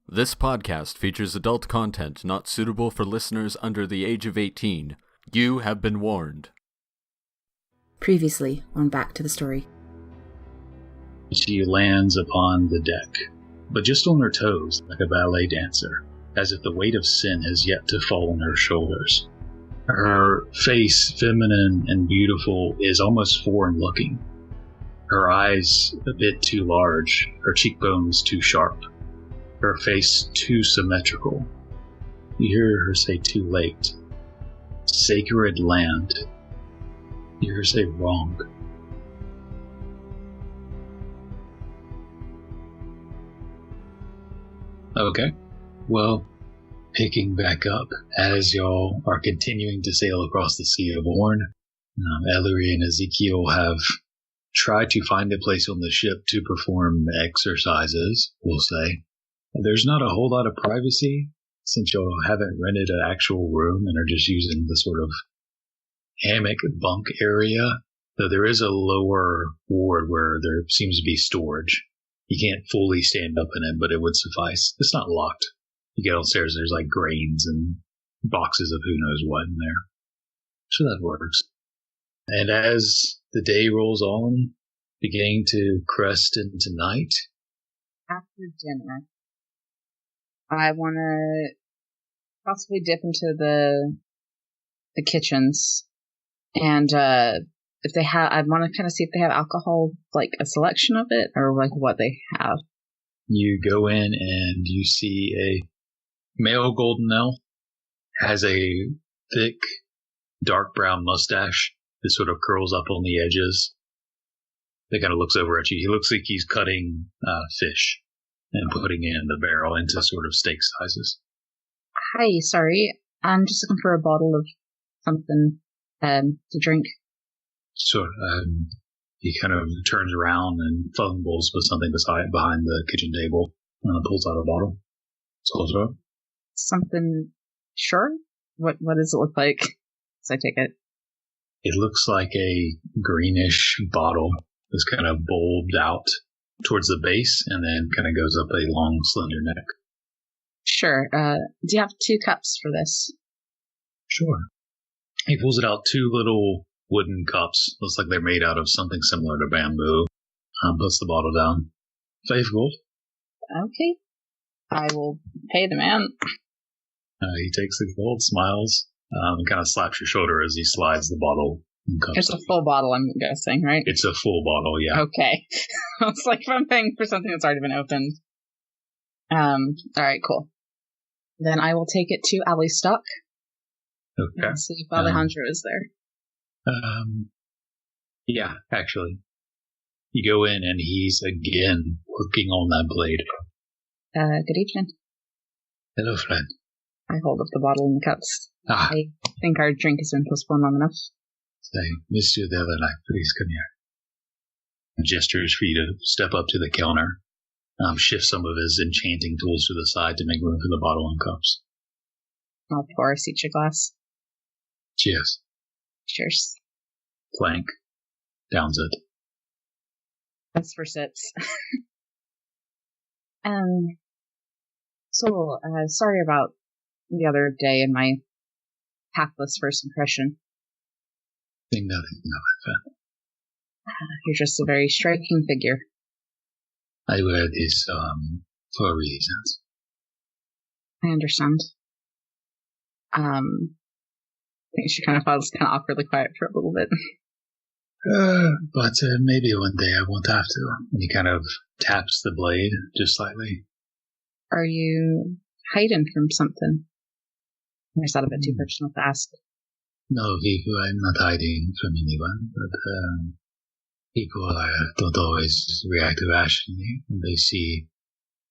This podcast features adult content not suitable for listeners under the age of 18. You have been warned. Previously on Back to the Story. She lands upon the deck, but just on her toes, like a ballet dancer, as if the weight of sin has yet to fall on her shoulders. Her face, feminine and beautiful, is almost foreign-looking. Her eyes a bit too large, her cheekbones too sharp, her face too symmetrical. You hear her say too late. Sacred land. You hear her say wrong. Okay, well, picking back up as y'all are continuing to sail across the Sea of Orn, Ellory and Ezekiel have tried to find a place on the ship to perform exercises, we'll say. There's not a whole lot of privacy since y'all haven't rented an actual room and are just using the sort of hammock bunk area, though there is a lower ward where there seems to be storage. You can't fully stand up in it, but it would suffice. It's not locked. You get downstairs, there's like grains and boxes of who knows what in there. So that works. And as the day rolls on, beginning to crest into night. After dinner, I want to possibly dip into the kitchens, and if they have, I want to kind of see if they have alcohol, like a selection of it, or like what they have. You go in and you see a male golden elf, has a thick, dark brown mustache that sort of curls up on the edges. That kind of looks over at you. He looks like he's cutting fish and putting it in the barrel into sort of steak sizes. Hi, sorry. I'm just looking for a bottle of something to drink. Sure. He kind of turns around and fumbles with something behind the kitchen table and pulls out a bottle. So something. Sure. What does it look like? So I take it. It looks like a greenish bottle that's kind of bulbed out towards the base and then kind of goes up a long, slender neck. Sure. Do you have 2 cups for this? Sure. He pulls it out 2 little wooden cups. Looks like they're made out of something similar to bamboo. Puts the bottle down. 5 gold. Okay. I will pay the man. He takes the gold, smiles, and kind of slaps your shoulder as he slides the bottle. It's a full bottle, I'm guessing, right? It's a full bottle, yeah. Okay. It's like if I'm paying for something that's already been opened. Alright, cool. Then I will take it to Alleystock. Okay. And see if Alejandro is there. Yeah, actually. You go in and he's again working on that blade. Good evening. Hello, friend. I hold up the bottle and the cups. I think our drink has been postponed long enough. Say, Monsieur Deverlac, please come here. And gestures for you to step up to the counter. Shift some of his enchanting tools to the side to make room for the bottle and cups. I'll pour us each a glass. Cheers. Cheers. Clank. Downs it. That's for sits. So, sorry about the other day and my tactless first impression. Think nothing of it. You're just a very striking figure. I wear this, for reasons. I understand. I think she kind of feels kind of awkwardly quiet for a little bit. But maybe one day I won't have to. And he kind of taps the blade just slightly. Are you hiding from something? Or is that a bit too personal to ask? No, I'm not hiding from anyone, but people don't always react irrationally when they see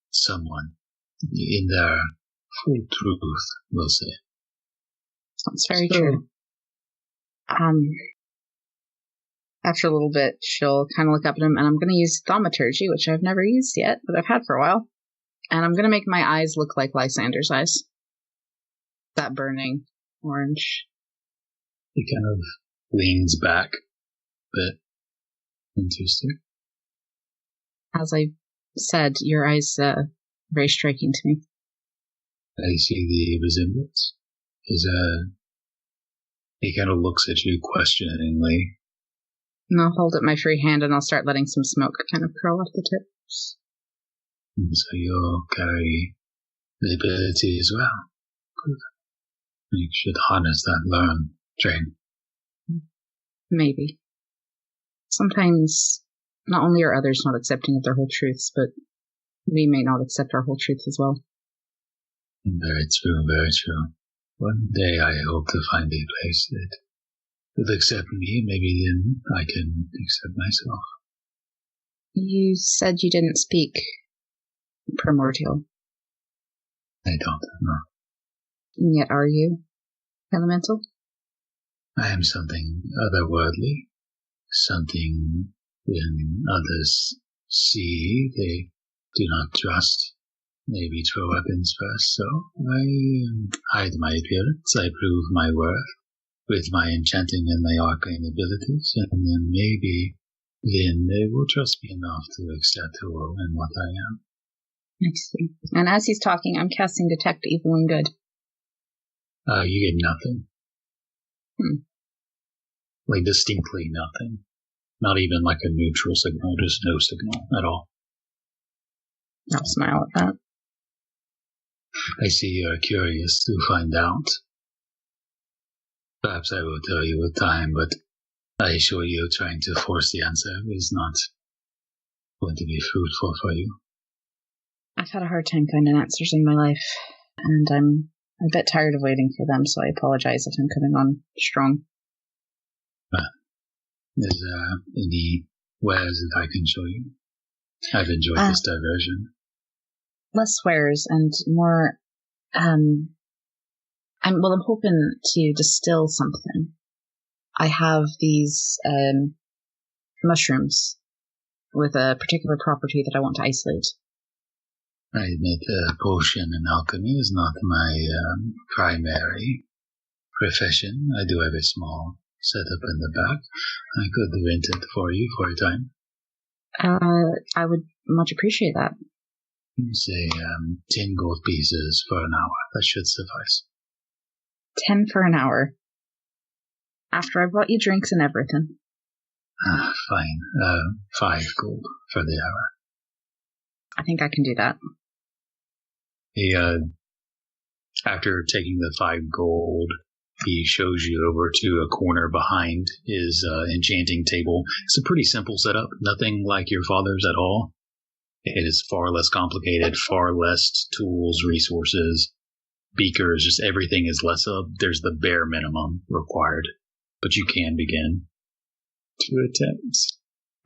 someone in their full truth, we'll say. That's very true. After a little bit, she'll kind of look up at him, and I'm going to use thaumaturgy, which I've never used yet, but I've had for a while. And I'm going to make my eyes look like Lysander's eyes. That burning orange. He kind of leans back a bit. Interesting. As I said, your eyes very striking to me. I see the resemblance. He kind of looks at you questioningly. And I'll hold up my free hand and I'll start letting some smoke kind of curl off the tips. And so you'll carry the ability as well. Good. You should harness that learn, train. Maybe. Sometimes, not only are others not accepting of their whole truths, but we may not accept our whole truth as well. Very true, very true. One day I hope to find a place that will accept me, and maybe then I can accept myself. You said you didn't speak primordial. I don't know. And yet are you elemental? I am something otherworldly, something when others see they do not trust. Maybe throw weapons first, so I hide my appearance, I prove my worth with my enchanting and my arcane abilities, and then maybe then they will trust me enough to accept who and what I am. I see. And as he's talking, I'm casting Detect Evil and Good. You get nothing. Like distinctly nothing. Not even like a neutral signal, just no signal at all. I'll smile at that. I see you're curious to find out. Perhaps I will tell you with time, but I assure you trying to force the answer is not going to be fruitful for you. I've had a hard time finding answers in my life, and I'm a bit tired of waiting for them, so I apologize if I'm coming on strong. Is there any wares that I can show you? I've enjoyed this diversion. Less wares and more, I'm hoping to distill something. I have these, mushrooms with a particular property that I want to isolate. I admit potion and alchemy is not my primary profession. I do have a small setup in the back. I could rent it for you for a time. I would much appreciate that. Say 10 gold pieces for an hour. That should suffice. 10 for an hour. After I bought you drinks and everything. Fine. 5 gold for the hour. I think I can do that. He, after taking the 5 gold, he shows you over to a corner behind his enchanting table. It's a pretty simple setup. Nothing like your father's at all. It is far less complicated, far less tools, resources, beakers, just everything is less of. There's the bare minimum required, but you can begin to attempt.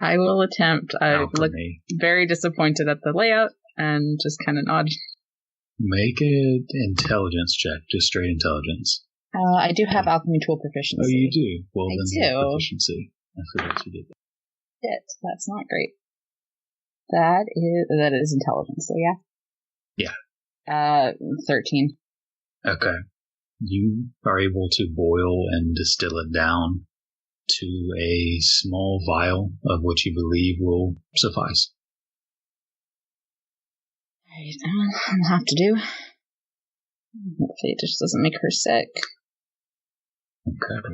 I will attempt. I look very disappointed at the layout and just kind of nod. Make an intelligence check, just straight intelligence. I do have alchemy tool proficiency. Oh, you do? Well, I then do. Proficiency. I forgot you did that. Shit, that's not great. That is intelligence, so yeah. Yeah. 13. Okay. You are able to boil and distill it down to a small vial of what you believe will suffice. Alright, I'll have to do. Hopefully it just doesn't make her sick. Okay.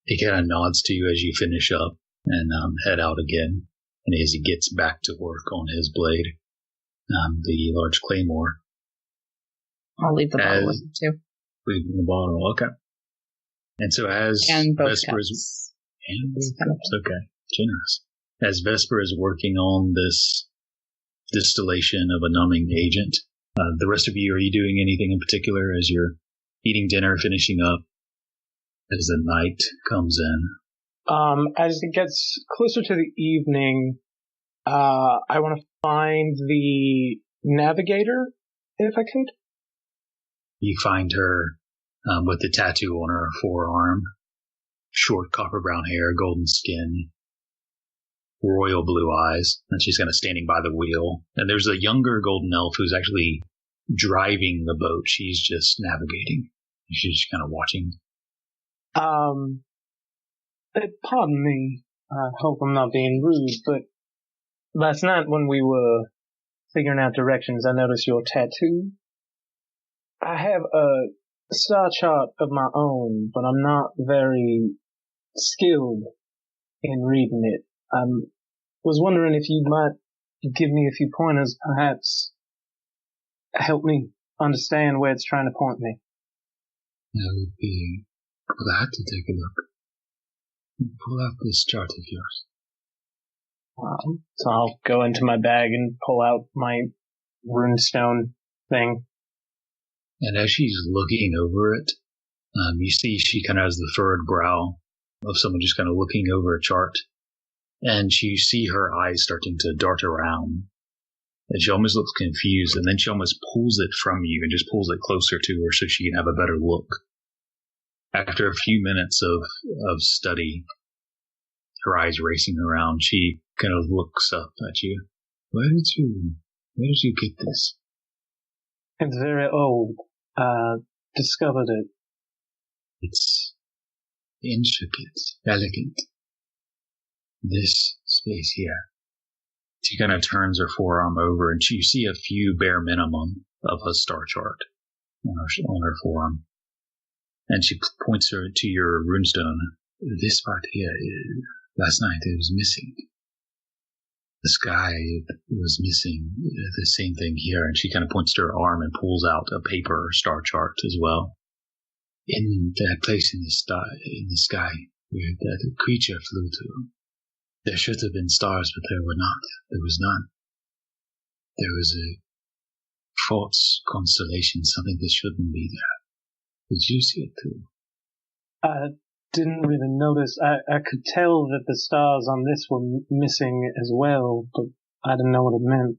He kind of nods to you as you finish up and head out again. And as he gets back to work on his blade, the large claymore. I'll leave the bottle with him too. Leaving the bottle, okay. And so as Vesper is... And both cups, okay. Generous. As Vesper is working on this distillation of a numbing agent, the rest of you, are you doing anything in particular as you're eating dinner, finishing up, as the night comes in? As it gets closer to the evening, I want to find the navigator, if I could. You find her with the tattoo on her forearm, short copper brown hair, golden skin, royal blue eyes, and she's kind of standing by the wheel. And there's a younger golden elf who's actually driving the boat. She's just navigating. She's just kind of watching. Pardon me. I hope I'm not being rude, but last night when we were figuring out directions, I notice your tattoo. I have a star chart of my own, but I'm not very skilled in reading it. I was wondering if you might give me a few pointers, perhaps help me understand where it's trying to point me. I would be glad to take a look. Pull out this chart of yours. So I'll go into my bag and pull out my runestone thing. And as she's looking over it, you see she kind of has the furrowed brow of someone just kind of looking over a chart. And you see her eyes starting to dart around. And she almost looks confused, and then she almost pulls it from you and just pulls it closer to her so she can have a better look. After a few minutes of study, her eyes racing around, she kind of looks up at you. Where did you get this? It's very old. Discovered it. It's intricate, elegant. This space here. She kind of turns her forearm over, and you see a few bare minimum of a star chart on her forearm. And she points her to your runestone. This part here, last night it was missing. The sky was missing, the same thing here. And she kind of points to her arm and pulls out a paper star chart as well. In that place in the sky where that creature flew to, there should have been stars, but there were not. There was none. There was a false constellation, something that shouldn't be there. Did you see it too? I didn't really notice. I could tell that the stars on this were missing as well, but I didn't know what it meant.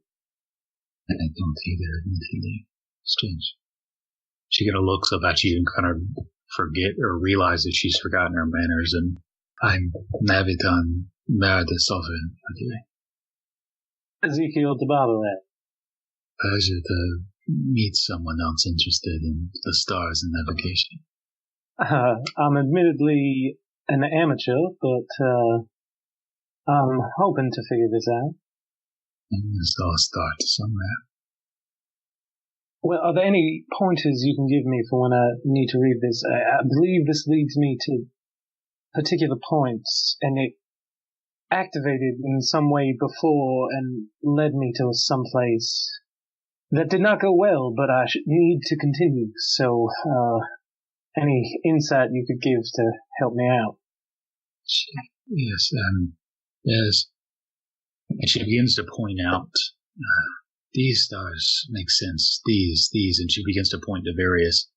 I don't either, admittedly. Strange. She kind of looks up at you and kind of forget or realizes she's forgotten her manners, and I'm Navitan Merida Sovereign, Ezekiel Debabalet. Pleasure to meet someone else interested in the stars and navigation. I'm admittedly an amateur, but I'm hoping to figure this out. And this all starts somewhere. Well, are there any pointers you can give me for when I need to read this? I believe this leads me to particular points, and it activated in some way before and led me to someplace that did not go well, but I need to continue. So, any insight you could give to help me out? Yes, yes. And she begins to point out, these stars make sense, these, and she begins to point to various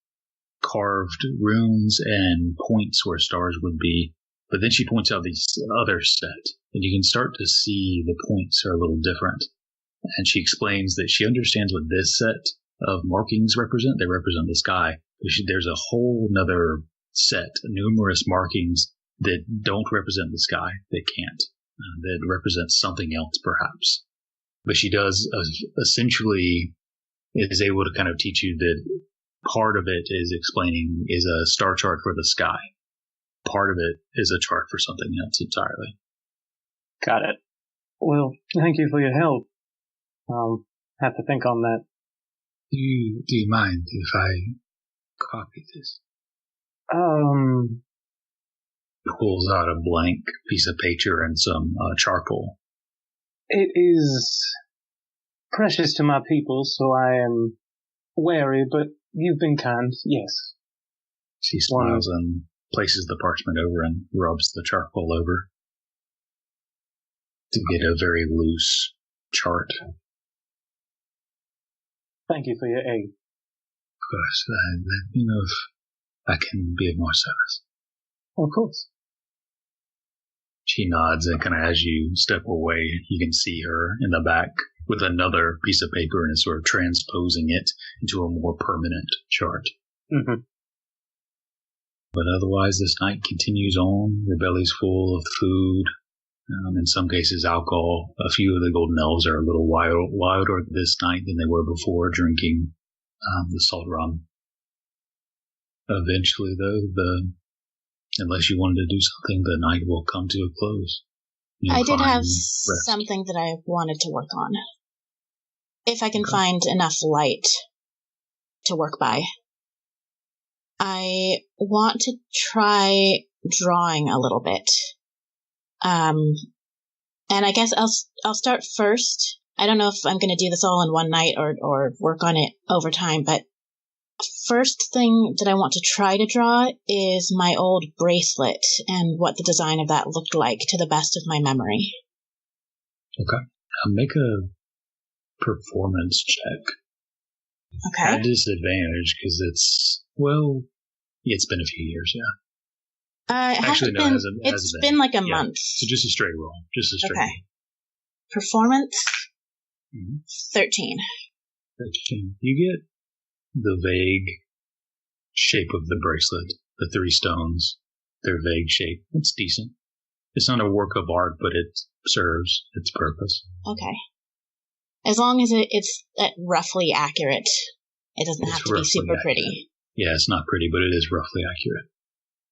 carved runes and points where stars would be. But then she points out these other set, and you can start to see the points are a little different. And she explains that she understands what this set of markings represent. They represent the sky. There's a whole nother set, numerous markings that don't represent the sky. They can't. That represents something else, perhaps. But she does essentially is able to kind of teach you that part of it is explaining is a star chart for the sky. Part of it is a chart for something else entirely. Got it. Well, thank you for your help. I'll have to think on that. Do you mind if I copy this? Pulls out a blank piece of paper and some charcoal. It is precious to my people, so I am wary, but you've been kind, yes. She smiles and places the parchment over and rubs the charcoal over to get a very loose chart. Thank you for your aid. Of course, let me know if I can be of more service. Of course. She nods, and kind of as you step away, you can see her in the back with another piece of paper and is sort of transposing it into a more permanent chart. Mm-hmm. But otherwise, this night continues on. Your belly's full of food, in some cases alcohol. A few of the golden elves are a little wilder this night than they were before, drinking the salt rum. Eventually, though, unless you wanted to do something, the night will come to a close. I did have something that I wanted to work on. if I can find enough light to work by. I want to try drawing a little bit. And I guess I'll start first. I don't know if I'm going to do this all in one night or work on it over time, but first thing that I want to try to draw is my old bracelet and what the design of that looked like to the best of my memory. Okay. Make a performance check. Okay. At disadvantage because it's been a few years, yeah. It's been like a month. So just a straight roll. Okay. Performance, 13. 13. You get the vague shape of the bracelet, the 3 stones, their vague shape. It's decent. It's not a work of art, but it serves its purpose. Okay. As long as it's roughly accurate. It doesn't have to be super pretty. Yeah, it's not pretty, but it is roughly accurate.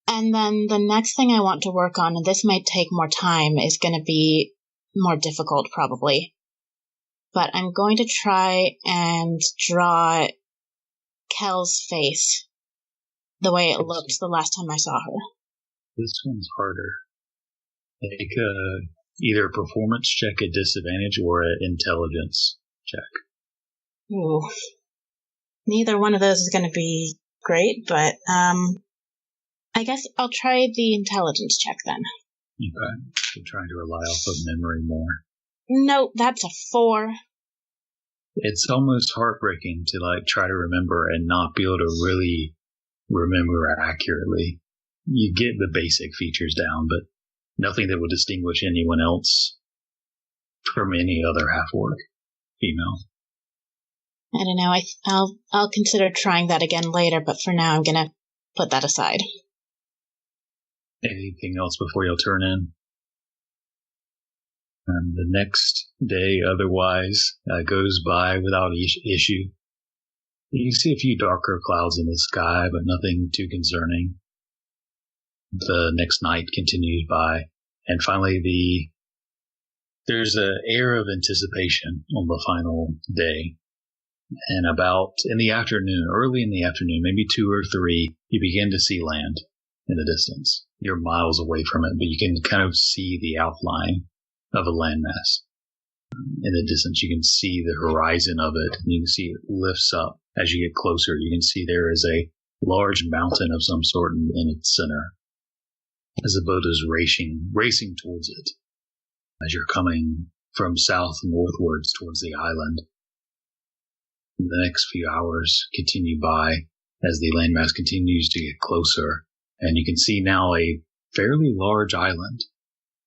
And then the next thing I want to work on, and this might take more time, is going to be more difficult probably. But I'm going to try and draw Kel's face the way it looked the last time I saw her. This one's harder. Make either a performance check at disadvantage or an intelligence check. Ooh. Neither one of those is going to be great, but I guess I'll try the intelligence check then. Okay. You're trying to rely off of memory more. Nope, that's a 4. It's almost heartbreaking to try to remember and not be able to really remember accurately. You get the basic features down, but nothing that would distinguish anyone else from any other half-orc female. I don't know. I'll consider trying that again later, but for now I'm gonna put that aside. Anything else before you'll turn in? And the next day, otherwise, goes by without issue. You see a few darker clouds in the sky, but nothing too concerning. The next night continues by, and finally there's an air of anticipation on the final day. And about in the afternoon, early in the afternoon, maybe 2 or 3, you begin to see land in the distance. You're miles away from it, but you can kind of see the outline of a landmass. In the distance, you can see the horizon of it, and you can see it lifts up. As you get closer, you can see there is a large mountain of some sort in its center, as the boat is racing towards it. As you're coming from south northwards towards the island, the next few hours continue by as the landmass continues to get closer, and you can see now a fairly large island.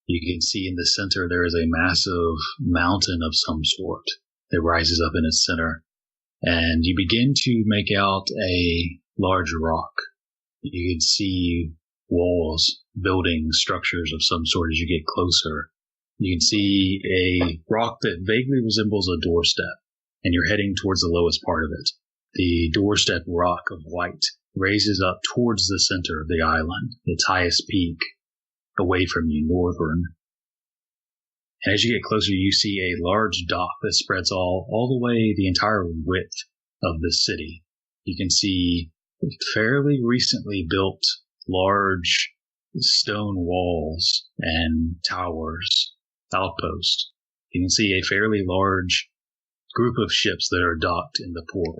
You can see in the center there is a massive mountain of some sort that rises up in its center, and you begin to make out a large rock. You can see walls, buildings, structures of some sort as you get closer. You can see a rock that vaguely resembles a doorstep, and you're heading towards the lowest part of it. The doorstep rock of white raises up towards the center of the island, its highest peak, away from you, northern. And as you get closer, you see a large dock that spreads all the way the entire width of the city. You can see fairly recently built large stone walls and towers, outposts. You can see a fairly large group of ships that are docked in the port.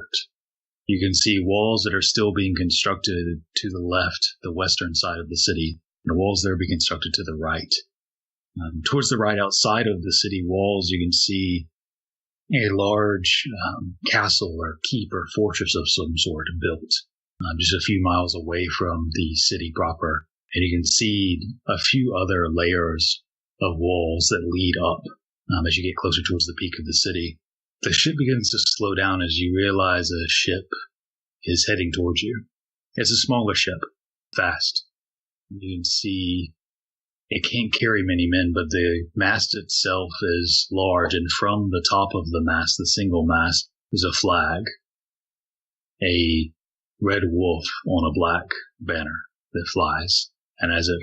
You can see walls that are still being constructed to the left, the western side of the city, and walls that are being constructed to the right. Towards the right, outside of the city walls, you can see a large castle or keep or fortress of some sort built just a few miles away from the city proper. And you can see a few other layers of walls that lead up as you get closer towards the peak of the city. The ship begins to slow down as you realize a ship is heading towards you. It's a smaller ship, fast. You can see it can't carry many men, but the mast itself is large, and from the top of the mast, the single mast, is a flag. A red wolf on a black banner that flies. And as it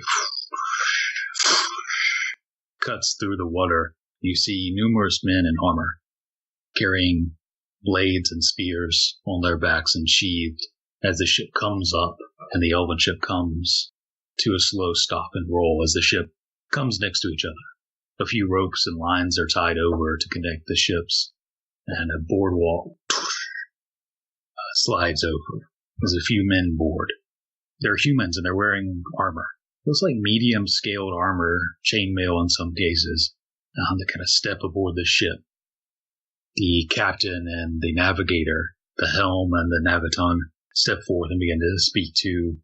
cuts through the water, you see numerous men in armor carrying blades and spears on their backs and sheathed as the ship comes up and the elven ship comes to a slow stop and roll as the ship comes next to each other. A few ropes and lines are tied over to connect the ships, and a boardwalk slides over. There's a few men board. They're humans and they're wearing armor. Looks like medium-scaled armor, chainmail in some cases. They kind of step aboard the ship. The captain and the navigator, the helm and the naviton, step forth and begin to speak to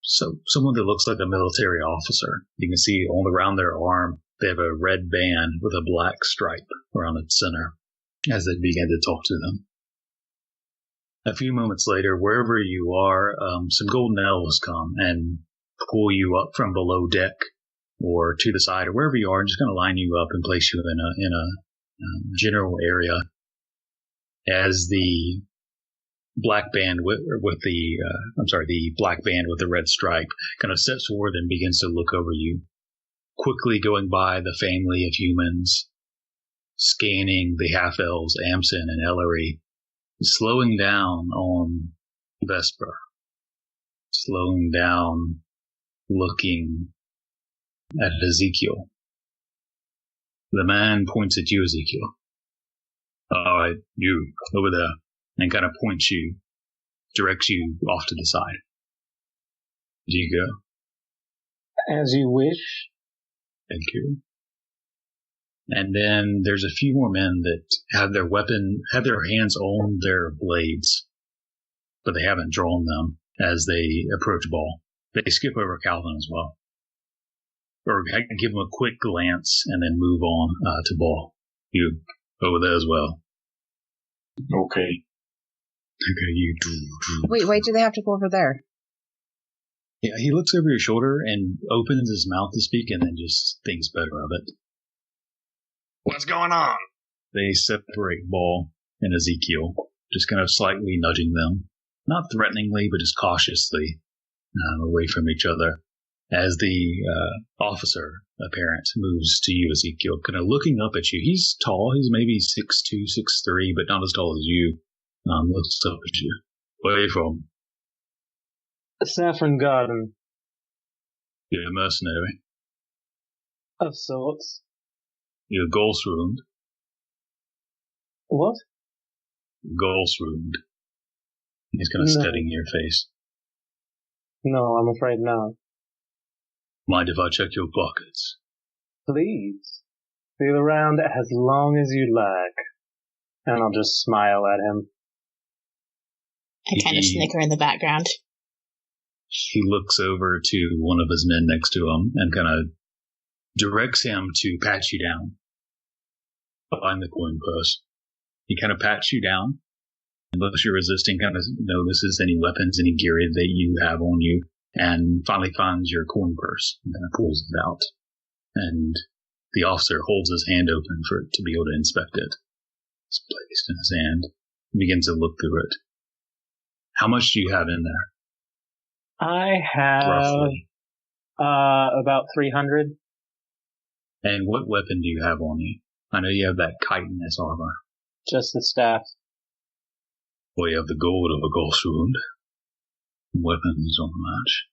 someone that looks like a military officer. You can see all around their arm, they have a red band with a black stripe around its center as they begin to talk to them. A few moments later, wherever you are, some golden elves come and pull you up from below deck or to the side or wherever you are, and just going to line you up and place you in a general area. As the black band the black band with the red stripe kind of steps forward and begins to look over you, quickly going by the family of humans, scanning the half-elves, Amsen and Ellory, slowing down on Vesper, slowing down, looking at Ezekiel. The man points at you, Ezekiel. All right, you, over there, and kind of points you, directs you off to the side. Do you go? As you wish. Thank you. And then there's a few more men that have their hands on their blades, but they haven't drawn them as they approach Ball. They skip over Kalvyn as well. Or give them a quick glance and then move on to Ball. You, over there as well. Okay. Okay, you. Wait, do they have to go over there? Yeah, he looks over your shoulder and opens his mouth to speak and then just thinks better of it. What's going on? They separate Ball and Ezekiel, just kind of slightly nudging them. Not threateningly, but just cautiously away from each other. As the officer, apparent, moves to you, Ezekiel, kind of looking up at you. He's tall. He's maybe 6'2", 6'3", but not as tall as you. Looks up at you. Where are you from? Saffron Garden. You're a mercenary. Of sorts. You're Golsrund. What? Golsrund. He's kind of studying your face. No, I'm afraid not. Mind if I check your pockets? Please. Feel around as long as you like. And I'll just smile at him. I kind of snicker in the background. He looks over to one of his men next to him and kind of directs him to pat you down behind the coin purse. He kind of pats you down, unless you're resisting, kind of notices any weapons, any gear that you have on you, and finally finds your coin purse and kind of pulls it out. And the officer holds his hand open for it to be able to inspect it. It's placed in his hand. He begins to look through it. How much do you have in there? I have roughly about 300. And what weapon do you have on you? I know you have that chitinous armor. Just the staff. Well, you have the gold of a Golsrund. Weapons on the match.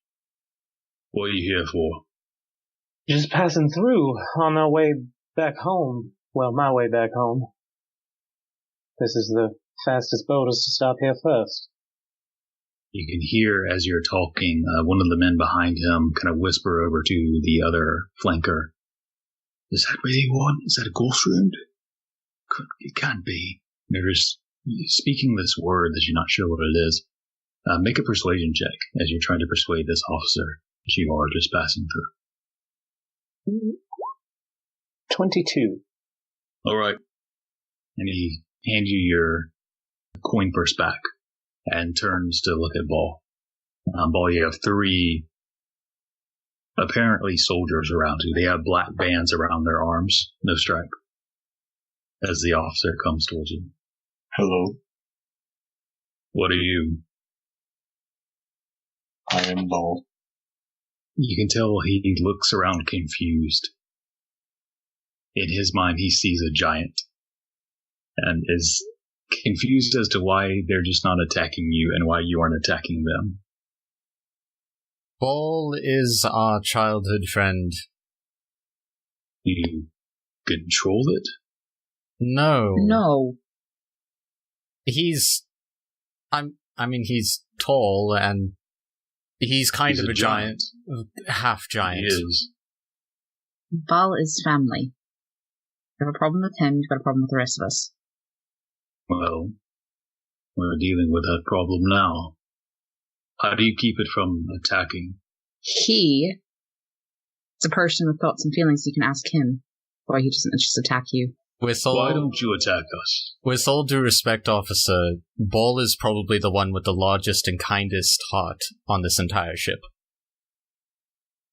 What are you here for? Just passing through on our way back home. Well, my way back home. This is the fastest boat is to stop here first. You can hear as you're talking, one of the men behind him kind of whisper over to the other flanker. Is that really one? Is that a Golsrund? It can't be. They're just speaking this word that you're not sure what it is. Make a persuasion check as you're trying to persuade this officer that you are just passing through. 22. All right. And he hands you your coin purse back and turns to look at Ball. Ball, you have 3 apparently soldiers around you. They have black bands around their arms, no stripe. As the officer comes towards you. Hello. What are you? I am Ball. You can tell he looks around confused. In his mind, he sees a giant. and is confused as to why they're just not attacking you and why you aren't attacking them. Ball is our childhood friend. You control it? No. No. He's tall and he's kind He's of a giant. Half giant. He is. Ball is family. You have a problem with him, you've got a problem with the rest of us. Well, we're dealing with that problem now. How do you keep it from attacking? He is a person with thoughts and feelings. You can ask him why he doesn't just attack you. Why don't you attack us? With all due respect, officer, Ball is probably the one with the largest and kindest heart on this entire ship.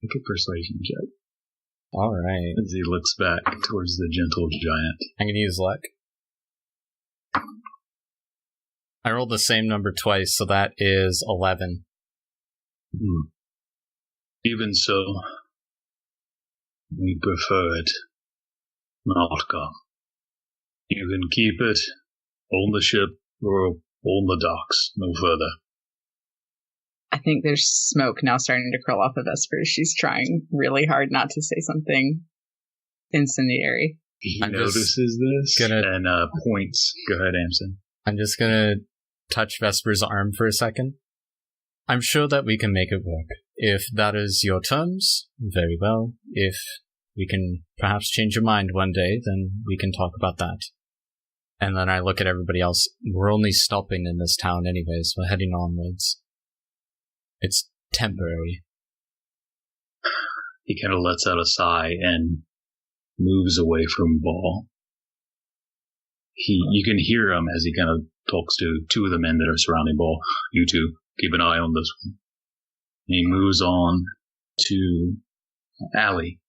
Make a persuasion check. Alright. As he looks back towards the gentle giant. I'm gonna use luck. I rolled the same number twice, so that is 11. Even so, we prefer it not come. You can keep it on the ship or on the docks, no further. I think there's smoke now starting to curl off of Vesper. She's trying really hard not to say something incendiary. He notices this and points. Go ahead, Amsen. I'm just gonna touch Vesper's arm for a second. I'm sure that we can make it work. If that is your terms, very well. If we can perhaps change your mind one day, then we can talk about that. And then I look at everybody else. We're only stopping in this town anyways. We're heading onwards. It's temporary. He kind of lets out a sigh and moves away from Ball. You can hear him as he kind of talks to two of the men that are surrounding Ball. You two, keep an eye on this one. And he moves on to Allie,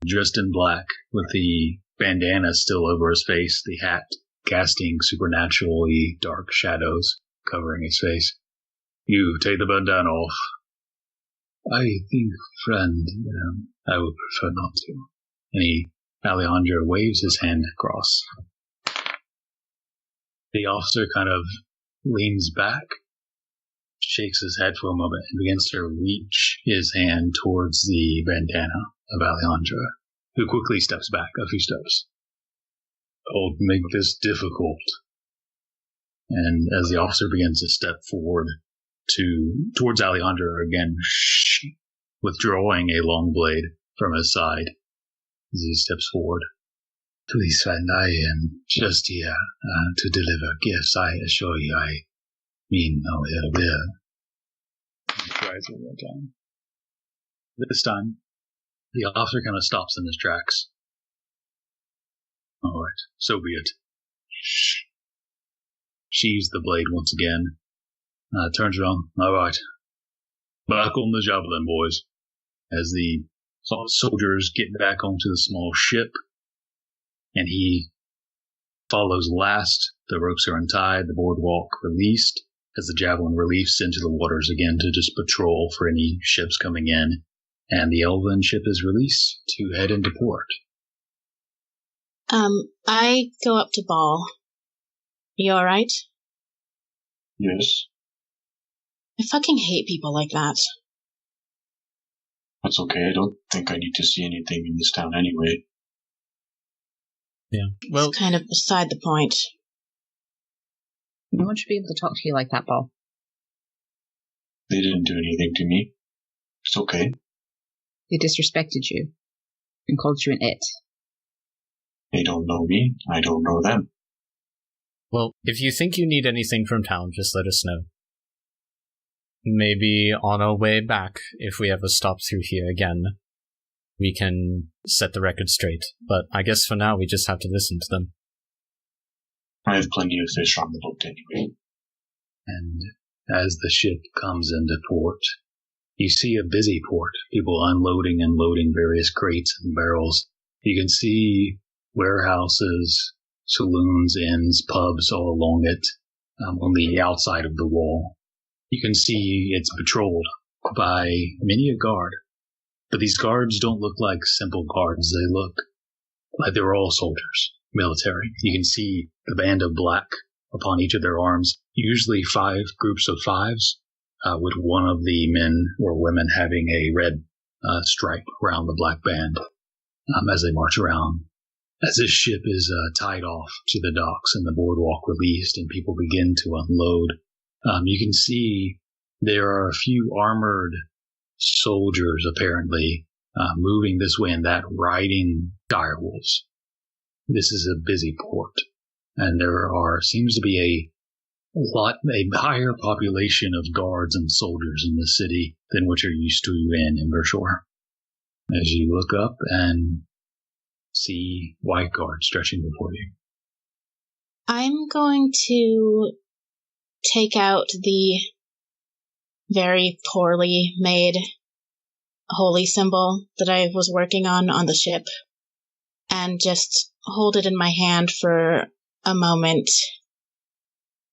dressed in black, with the bandana still over his face, the hat casting supernaturally dark shadows covering his face. You, take the bandana off. I think, friend, I would prefer not to. And Alejandro waves his hand across. The officer kind of leans back, shakes his head for a moment, and begins to reach his hand towards the bandana of Alejandro, who quickly steps back a few steps. I'll make this difficult. And as the officer begins to step forward towards Alejandro again, withdrawing a long blade from his side as he steps forward. Please, friend, I am just here to deliver gifts. I assure you, I mean no ill will. He tries one more time. This time, the officer kind of stops in his tracks. All right, so be it. Sheaves the blade once again. Turns around. All right. Back on the job then, boys. As the soldiers get back onto the small ship, and he follows last. The ropes are untied, the boardwalk released, as the javelin released into the waters again to just patrol for any ships coming in. And the elven ship is released to head into port. I go up to Ball. You alright? Yes. I fucking hate people like that. That's okay. I don't think I need to see anything in this town anyway. Yeah. Well, it's kind of beside the point. No one should be able to talk to you like that, Ball. They didn't do anything to me. It's okay. They disrespected you and called you an it. They don't know me. I don't know them. Well, if you think you need anything from town, just let us know. Maybe on our way back, if we ever stop through here again, we can set the record straight. But I guess for now, we just have to listen to them. I have plenty of fish on the boat anyway. And as the ship comes into port, you see a busy port, people unloading and loading various crates and barrels. You can see warehouses, saloons, inns, pubs all along it, on the outside of the wall. You can see it's patrolled by many a guard. But these guards don't look like simple guards. They look like they're all soldiers. military. You can see the band of black upon each of their arms, usually 5 groups of 5s, with one of the men or women having a red stripe around the black band as they march around. As this ship is tied off to the docks and the boardwalk released and people begin to unload, you can see there are a few armored soldiers apparently moving this way and that, riding direwolves. This is a busy port, and there seems to be a higher population of guards and soldiers in the city than what you're used to in Invershore. As you look up and see Whiteguard stretching before you. I'm going to take out the very poorly made holy symbol that I was working on the ship and just hold it in my hand for a moment,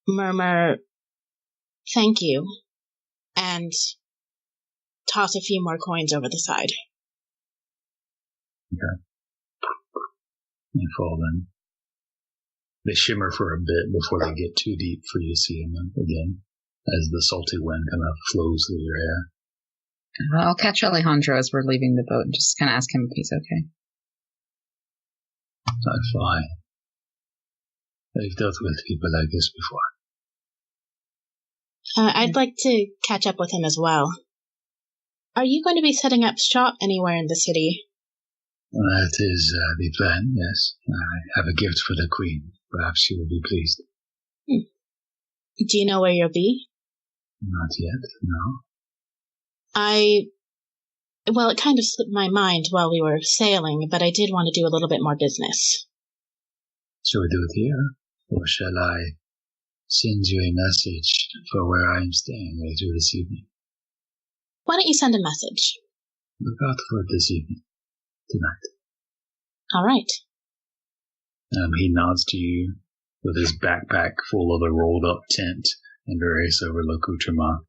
murmur, "Thank you," and toss a few more coins over the side. Okay. They fall in. They shimmer for a bit before they get too deep for you to see them again, as the salty wind kind of flows through your hair. I'll catch Alejandro as we're leaving the boat and just kind of ask him if he's okay. I'm fine. I've dealt with people like this before. I'd like to catch up with him as well. Are you going to be setting up shop anywhere in the city? That is the plan, yes. I have a gift for the Queen. Perhaps she will be pleased. Do you know where you'll be? Not yet, no. Well, it kind of slipped my mind while we were sailing, but I did want to do a little bit more business. Shall we do it here? Or shall I send you a message for where I am staying later this evening? Why don't you send a message? Look out for it this evening. Tonight. All right. He nods to you with his backpack full of a rolled-up tent and various overlook accoutrements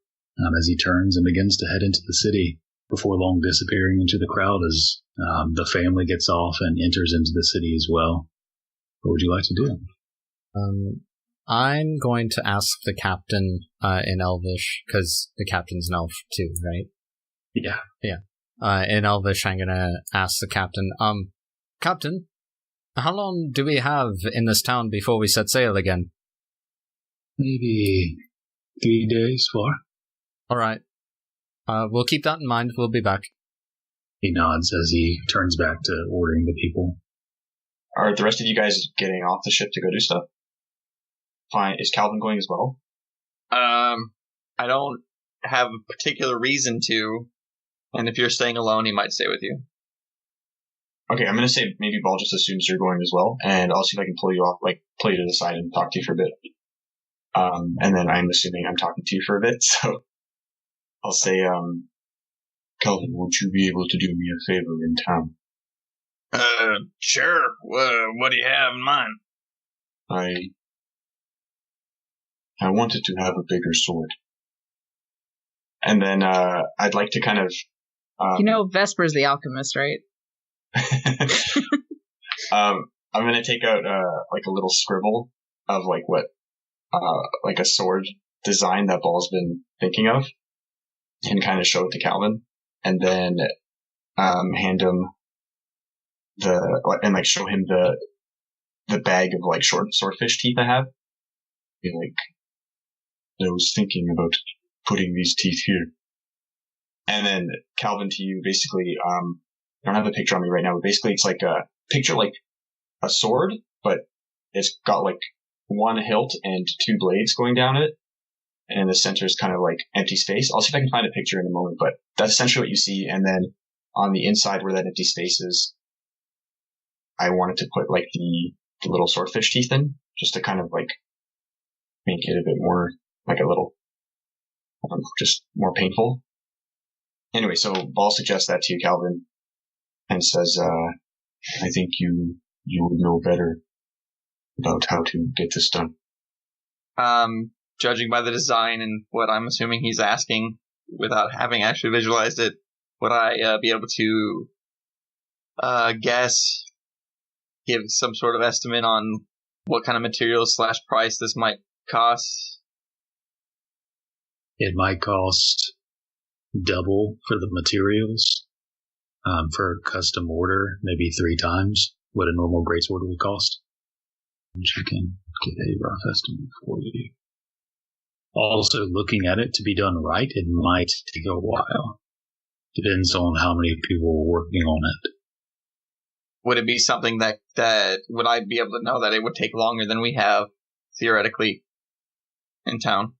as he turns and begins to head into the city, before long disappearing into the crowd as the family gets off and enters into the city as well. What would you like to do? I'm going to ask the captain in Elvish, because the captain's an elf too, right? Yeah. In Elvish, I'm going to ask the captain, Captain, how long do we have in this town before we set sail again? Maybe 3 days, 4. All right. We'll keep that in mind. We'll be back. He nods as he turns back to ordering the people. Are the rest of you guys getting off the ship to go do stuff? Fine. Is Kalvyn going as well? I don't have a particular reason to, and if you're staying alone, he might stay with you. Okay, I'm gonna say maybe Ball just assumes you're going as well, and I'll see if I can pull you off, pull you to the side and talk to you for a bit. And then I'm assuming I'm talking to you for a bit, so I'll say, Kalvyn, won't you be able to do me a favor in town? Sure. What do you have in mind? I wanted to have a bigger sword. And then, I'd like to kind of, Vesper's the alchemist, right? I'm gonna take out, a little scribble of, what, a sword design that Ball's been thinking of, and kind of show it to Kalvyn, and then, hand him show him the bag of, swordfish teeth I have. Be like, I was thinking about putting these teeth here. And then, Kalvyn, to you, basically, I don't have the picture on me right now, but basically it's like a picture like a sword, but it's got one hilt and 2 blades going down it, and the center is kind of empty space. I'll see if I can find a picture in a moment, but that's essentially what you see. And then on the inside where that empty space is, I wanted to put the little swordfish teeth in, just to kind of make it a bit more a little just more painful. Anyway, so Ball suggests that to you, Kalvyn, and says, I think you would know better about how to get this done. Judging by the design and what I'm assuming he's asking, without having actually visualized it, would I be able to guess give some sort of estimate on what kind of materials / price this might cost? It might cost double for the materials. For a custom order, maybe 3 times what a normal greatsword would cost. And you can get a rough estimate for you. Also, looking at it, to be done right, it might take a while. Depends on how many people are working on it. Would it be something that would I be able to know that it would take longer than we have, theoretically, in town?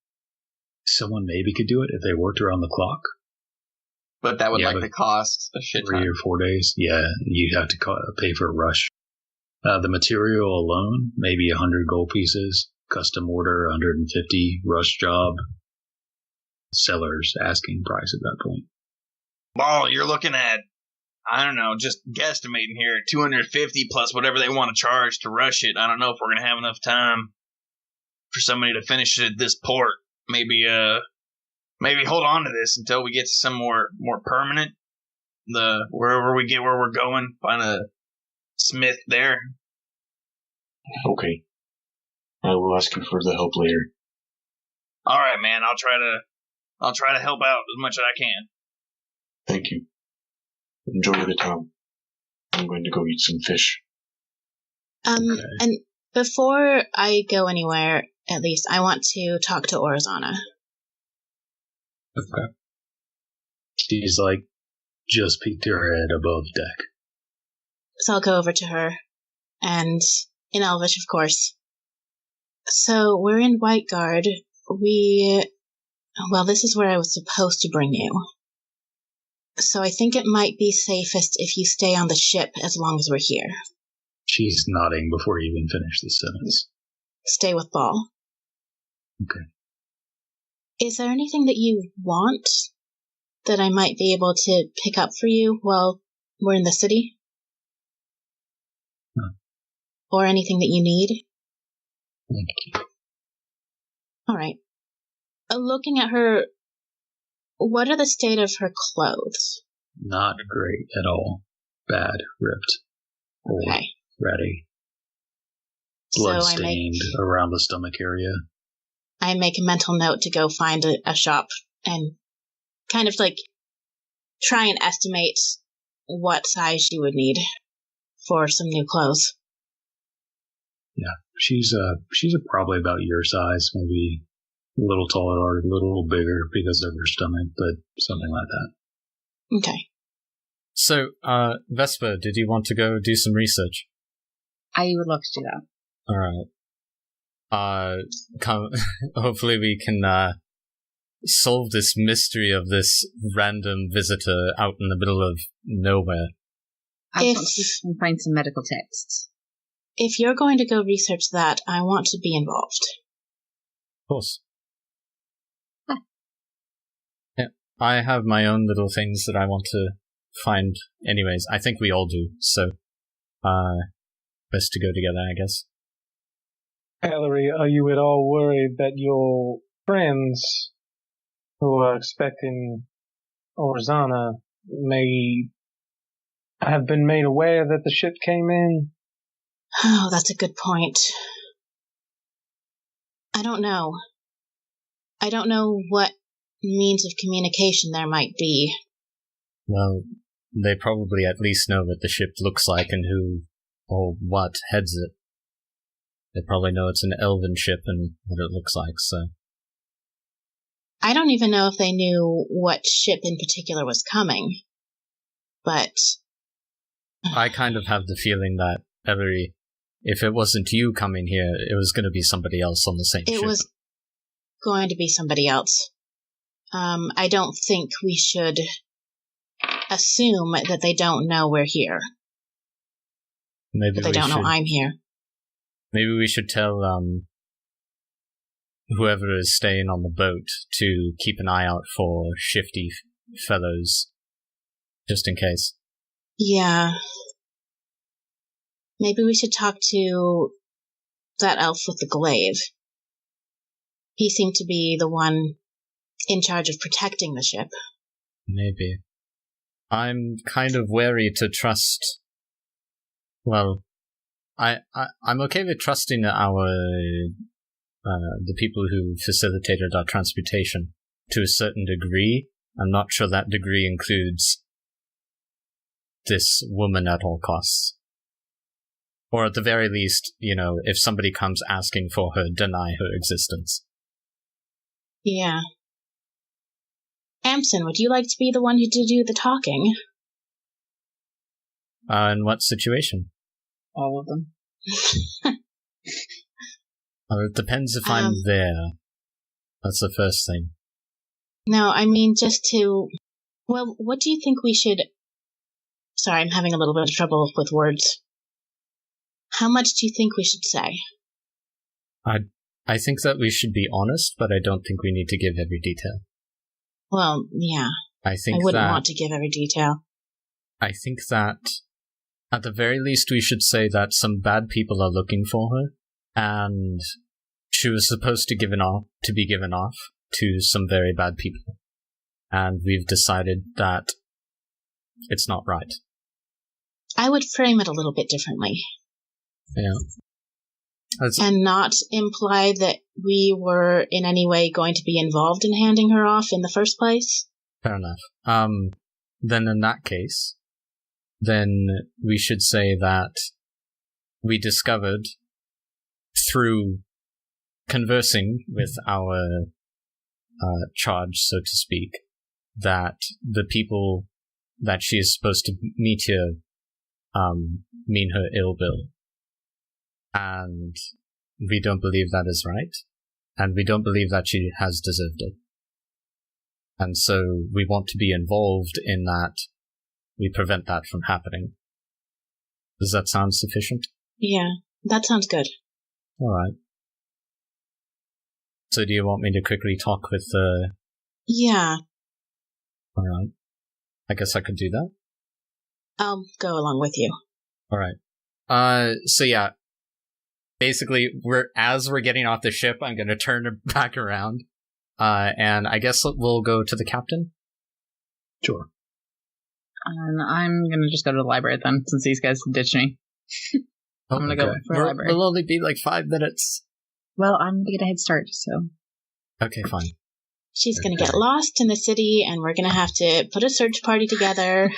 Someone maybe could do it if they worked around the clock. But that would likely cost a shit ton. 3 or 4 days. Yeah, you'd have to pay for a rush. The material alone, maybe 100 gold pieces. Custom order, 150. Rush job. Seller's asking price at that point. Well, you're looking at, I don't know, just guesstimating here, 250 plus whatever they want to charge to rush it. I don't know if we're going to have enough time for somebody to finish it at this port. Maybe hold on to this until we get to some more permanent. Wherever we get where we're going, find a smith there. Okay. I will ask you for the help later. All right, man. I'll try to help out as much as I can. Thank you. Enjoy the town. I'm going to go eat some fish. Okay. And before I go anywhere, at least, I want to talk to Orizana. Okay. She's just peeked her head above deck. So I'll go over to her, and in Elvish, of course. So we're in Whiteguard. This is where I was supposed to bring you. So I think it might be safest if you stay on the ship as long as we're here. She's nodding before you even finish the sentence. Stay with Ball. Okay. Is there anything that you want that I might be able to pick up for you while we're in the city? No. Or anything that you need? Thank you. All right. Looking at her, what are the state of her clothes? Not great at all. Bad, ripped, old, okay. Ratty. Blood-stained around the stomach area. I make a mental note to go find a shop and kind of try and estimate what size she would need for some new clothes. Yeah, she's probably about your size, maybe a little taller or a little bigger because of her stomach, but something like that. Okay. So, Vesper, did you want to go do some research? I would love to do that. All right. Hopefully we can solve this mystery of this random visitor out in the middle of nowhere. I want to find some medical texts. If you're going to go research that, I want to be involved. Of course. Huh. Yeah, I have my own little things that I want to find anyways. I think we all do, so best to go together, I guess. Ellory, are you at all worried that your friends who are expecting Orizana may have been made aware that the ship came in? Oh, that's a good point. I don't know. I don't know what means of communication there might be. Well, they probably at least know what the ship looks like and who or what heads it. They probably know it's an elven ship and what it looks like, so... I don't even know if they knew what ship in particular was coming. But... I kind of have the feeling that, Ellory, if it wasn't you coming here, it was going to be somebody else on the same ship. It was going to be somebody else. I don't think we should assume that they don't know we're here. Maybe that they don't know I'm here. Maybe we should tell whoever is staying on the boat to keep an eye out for shifty fellows, just in case. Yeah. Maybe we should talk to that elf with the glaive. He seemed to be the one in charge of protecting the ship. Maybe. I'm kind of wary to trust... Well, I'm okay with trusting the people who facilitated our transportation to a certain degree. I'm not sure that degree includes this woman at all costs. Or at the very least, if somebody comes asking for her, deny her existence. Yeah. Amsen, would you like to be the one to do the talking? In what situation? All of them. It depends if I'm there. That's the first thing. No, I mean well, what do you think we should... Sorry, I'm having a little bit of trouble with words. How much do you think we should say? I think that we should be honest, but I don't think we need to give every detail. Well, yeah. I wouldn't want to give every detail. I think that, at the very least, we should say that some bad people are looking for her, and she was supposed to be given off to some very bad people. And we've decided that it's not right. I would frame it a little bit differently. Yeah. And not imply that we were in any way going to be involved in handing her off in the first place. Fair enough. Then in that case, then we should say that we discovered through conversing with our charge, so to speak, that the people that she is supposed to meet here mean her ill will. And we don't believe that is right, and we don't believe that she has deserved it. And so we want to be involved in that. We prevent that from happening. Does that sound sufficient? Yeah, that sounds good. All right. So do you want me to quickly talk with the... Yeah. All right. I guess I could do that. I'll go along with you. All right. So yeah. Basically, as we're getting off the ship, I'm going to turn it back around. And I guess we'll go to the captain? Sure. I'm going to just go to the library then, since these guys ditched me. I'm going to go for the library. It'll only be like 5 minutes. Well, I'm going to get a head start, so... Okay, fine. She's going to get lost in the city, and we're going to have to put a search party together.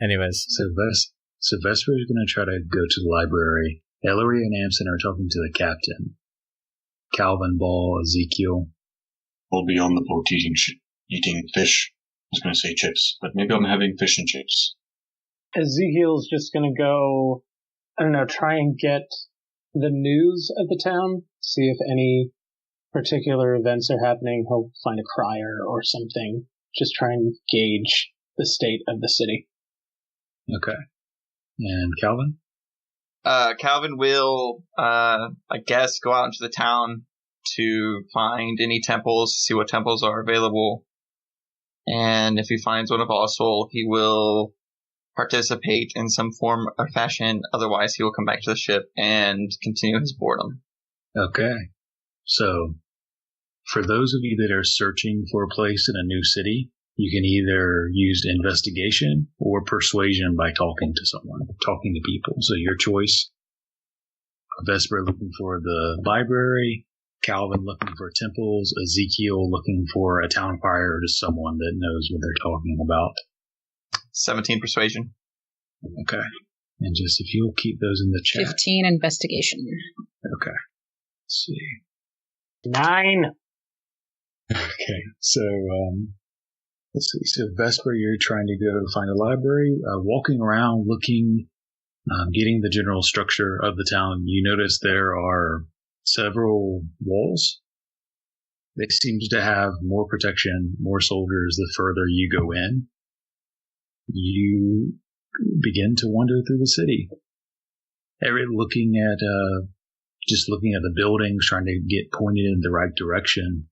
Anyways. So Vesper is going to try to go to the library. Ellory and Amsen are talking to the captain. Kalvyn, Ball, Ezekiel. We'll be on the boat eating fish. I was going to say chips, but maybe I'm having fish and chips. Ezekiel's just going to go, I don't know, try and get the news of the town, see if any particular events are happening. He'll find a crier or something. Just try and gauge the state of the city. Okay. And Kalvyn? Kalvyn will, I guess, go out into the town to find any temples, see what temples are available. And if he finds one of Valasol, he will participate in some form or fashion. Otherwise, he will come back to the ship and continue his boredom. Okay. So, for those of you that are searching for a place in a new city, you can either use investigation or persuasion by talking to someone, talking to people. So your choice. Vesper looking for the library, Kalvyn looking for temples, Ezekiel looking for a town crier or just someone that knows what they're talking about. 17 persuasion. Okay. And just if you'll keep those in the chat. 15 investigation. Okay. Let's see. 9. Okay. So, let's see. So Vesper, you're trying to go find a library, walking around, looking, getting the general structure of the town. You notice there are several walls. They seem to have more protection, more soldiers the further you go in. You begin to wander through the city. Looking at the buildings, trying to get pointed in the right direction.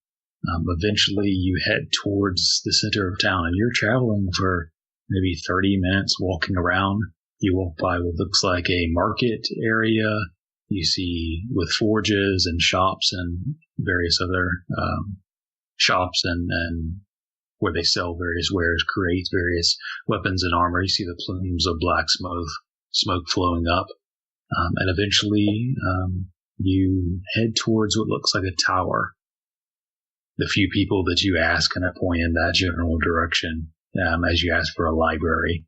Eventually you head towards the center of town, and you're traveling for maybe 30 minutes walking around. You walk by what looks like a market area. You see with forges and shops and various other shops and where they sell various wares, create various weapons and armor. You see the plumes of black smoke flowing up. And eventually, you head towards what looks like a tower. The few people that you ask kind of point in that general direction as you ask for a library.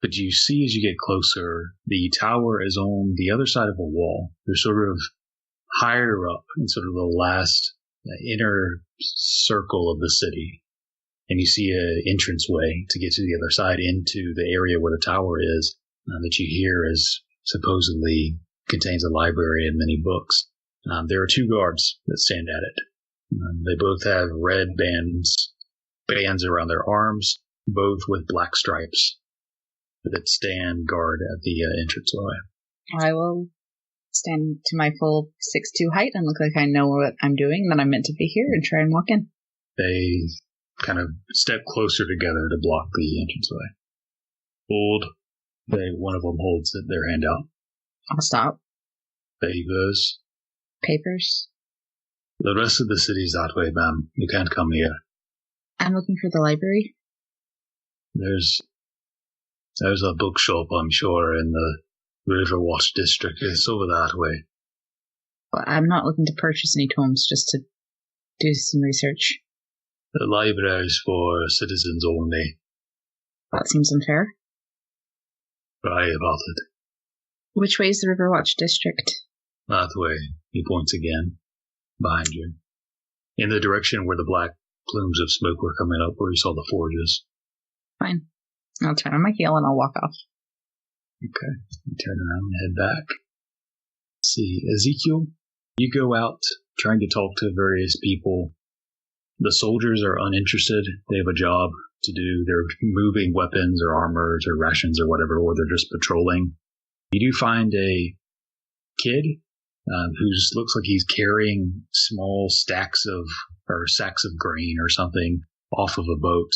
But you see as you get closer, the tower is on the other side of a wall. They're sort of higher up in sort of the last inner circle of the city. And you see an entranceway to get to the other side into the area where the tower is that you hear is supposedly contains a library and many books. There are two guards that stand at it. They both have red bands around their arms, both with black stripes that stand guard at the entranceway. I will stand to my full 6'2" height and look like I know what I'm doing, that I'm meant to be here, and try and walk in. They kind of step closer together to block the entranceway. Hold. One of them holds their hand out. I'll stop. Papers. Papers? The rest of the city's that way, ma'am. You can't come here. I'm looking for the library. There's a bookshop, I'm sure, in the Riverwatch district. It's over that way. Well, I'm not looking to purchase any tomes, just to do some research. The library's for citizens only. That seems unfair. Cry about it. Which way is the Riverwatch district? That way. He points again. Behind you. In the direction where the black plumes of smoke were coming up, where you saw the forges. Fine. I'll turn on my heel and I'll walk off. Okay. You turn around and head back. Let's see. Ezekiel, you go out trying to talk to various people. The soldiers are uninterested. They have a job to do. They're moving weapons or armors or rations or whatever, or they're just patrolling. You do find a kid who looks like he's carrying small sacks of grain or something off of a boat.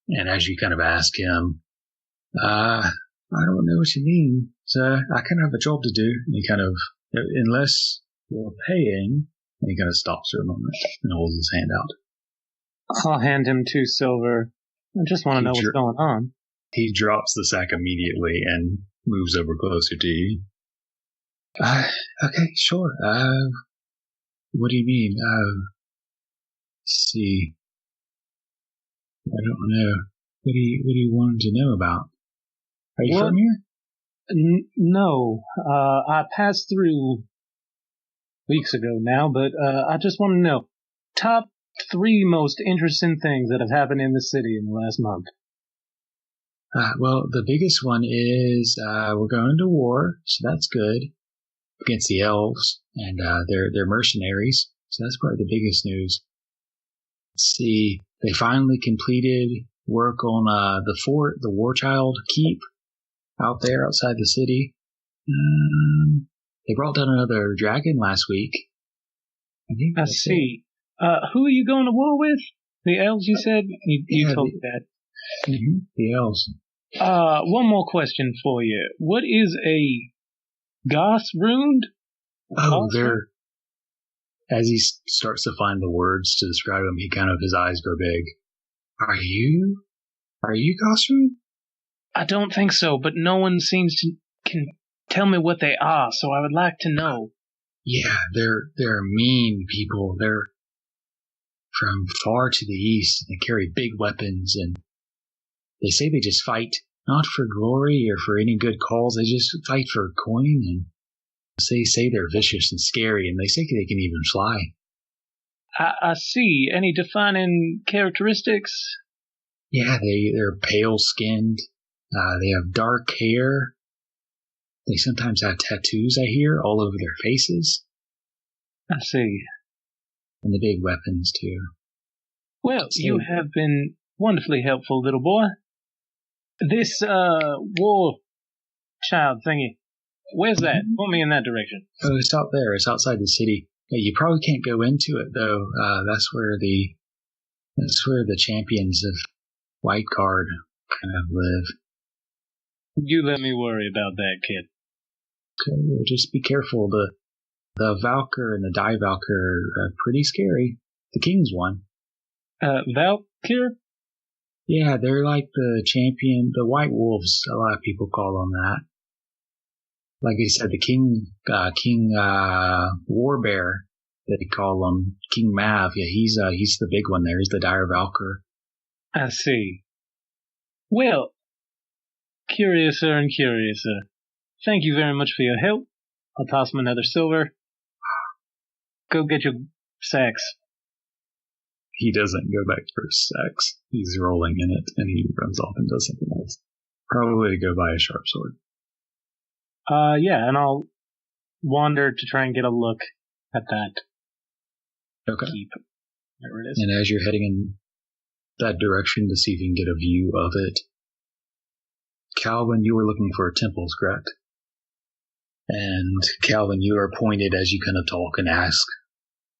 And as you kind of ask him, I don't know what you mean, sir. I kind of have a job to do. And he kind of, unless you're paying, and he kind of stops for a moment and holds his hand out. I'll hand him 2 silver. I just want to know what's going on. He drops the sack immediately and moves over closer to you. Okay, sure. What do you mean? See. I don't know. What do you want to know about? Are you from here? No. I passed through weeks ago now, but I just want to know. Top 3 most interesting things that have happened in the city in the last month. Well, the biggest one is we're going to war, so that's good. Against the elves, and they're mercenaries, so that's probably the biggest news. Let's see, they finally completed work on the fort, the Warchild Keep, out there outside the city. They brought down another dragon last week. I see. Who are you going to war with? The elves, you said? You told me that. Mm-hmm, the elves. One more question for you. What is a Goth ruined? As he starts to find the words to describe him, his eyes grow big. Are you Goth ruined? I don't think so, but no one can tell me what they are, so I would like to know. Yeah, they're mean people. They're from far to the east. They carry big weapons, and they say they just fight not for glory or for any good cause. They just fight for coin, and they say they're vicious and scary, and they say they can even fly. I see. Any defining characteristics? Yeah, they're pale-skinned. They have dark hair. They sometimes have tattoos, I hear, all over their faces. I see. And the big weapons, too. Well, you have been wonderfully helpful, little boy. This, war child thingy, where's that? Point me in that direction. Oh, it's out there. It's outside the city. You probably can't go into it, though. That's where the champions of Whiteguard kind of live. You let me worry about that, kid. Okay, just be careful. The Valkyr and the Die Valkyr are pretty scary. The king's one. Valkyr? Yeah, they're like the champion, the White Wolves, a lot of people call them that. Like he said, the King Warbear, they call him King Mav. Yeah, he's the big one there. He's the Dire Valkyr. I see. Well, curiouser and curiouser. Thank you very much for your help. I'll toss him another silver. Go get your sacks. He doesn't go back for his sacks. He's rolling in it, and he runs off and does something else. Probably go buy a sharp sword. Yeah, and I'll wander to try and get a look at that. Okay. Keep. There it is. And as you're heading in that direction to see if you can get a view of it, Kalvyn, you were looking for temples, correct? And Kalvyn, you are pointed as you kind of talk and ask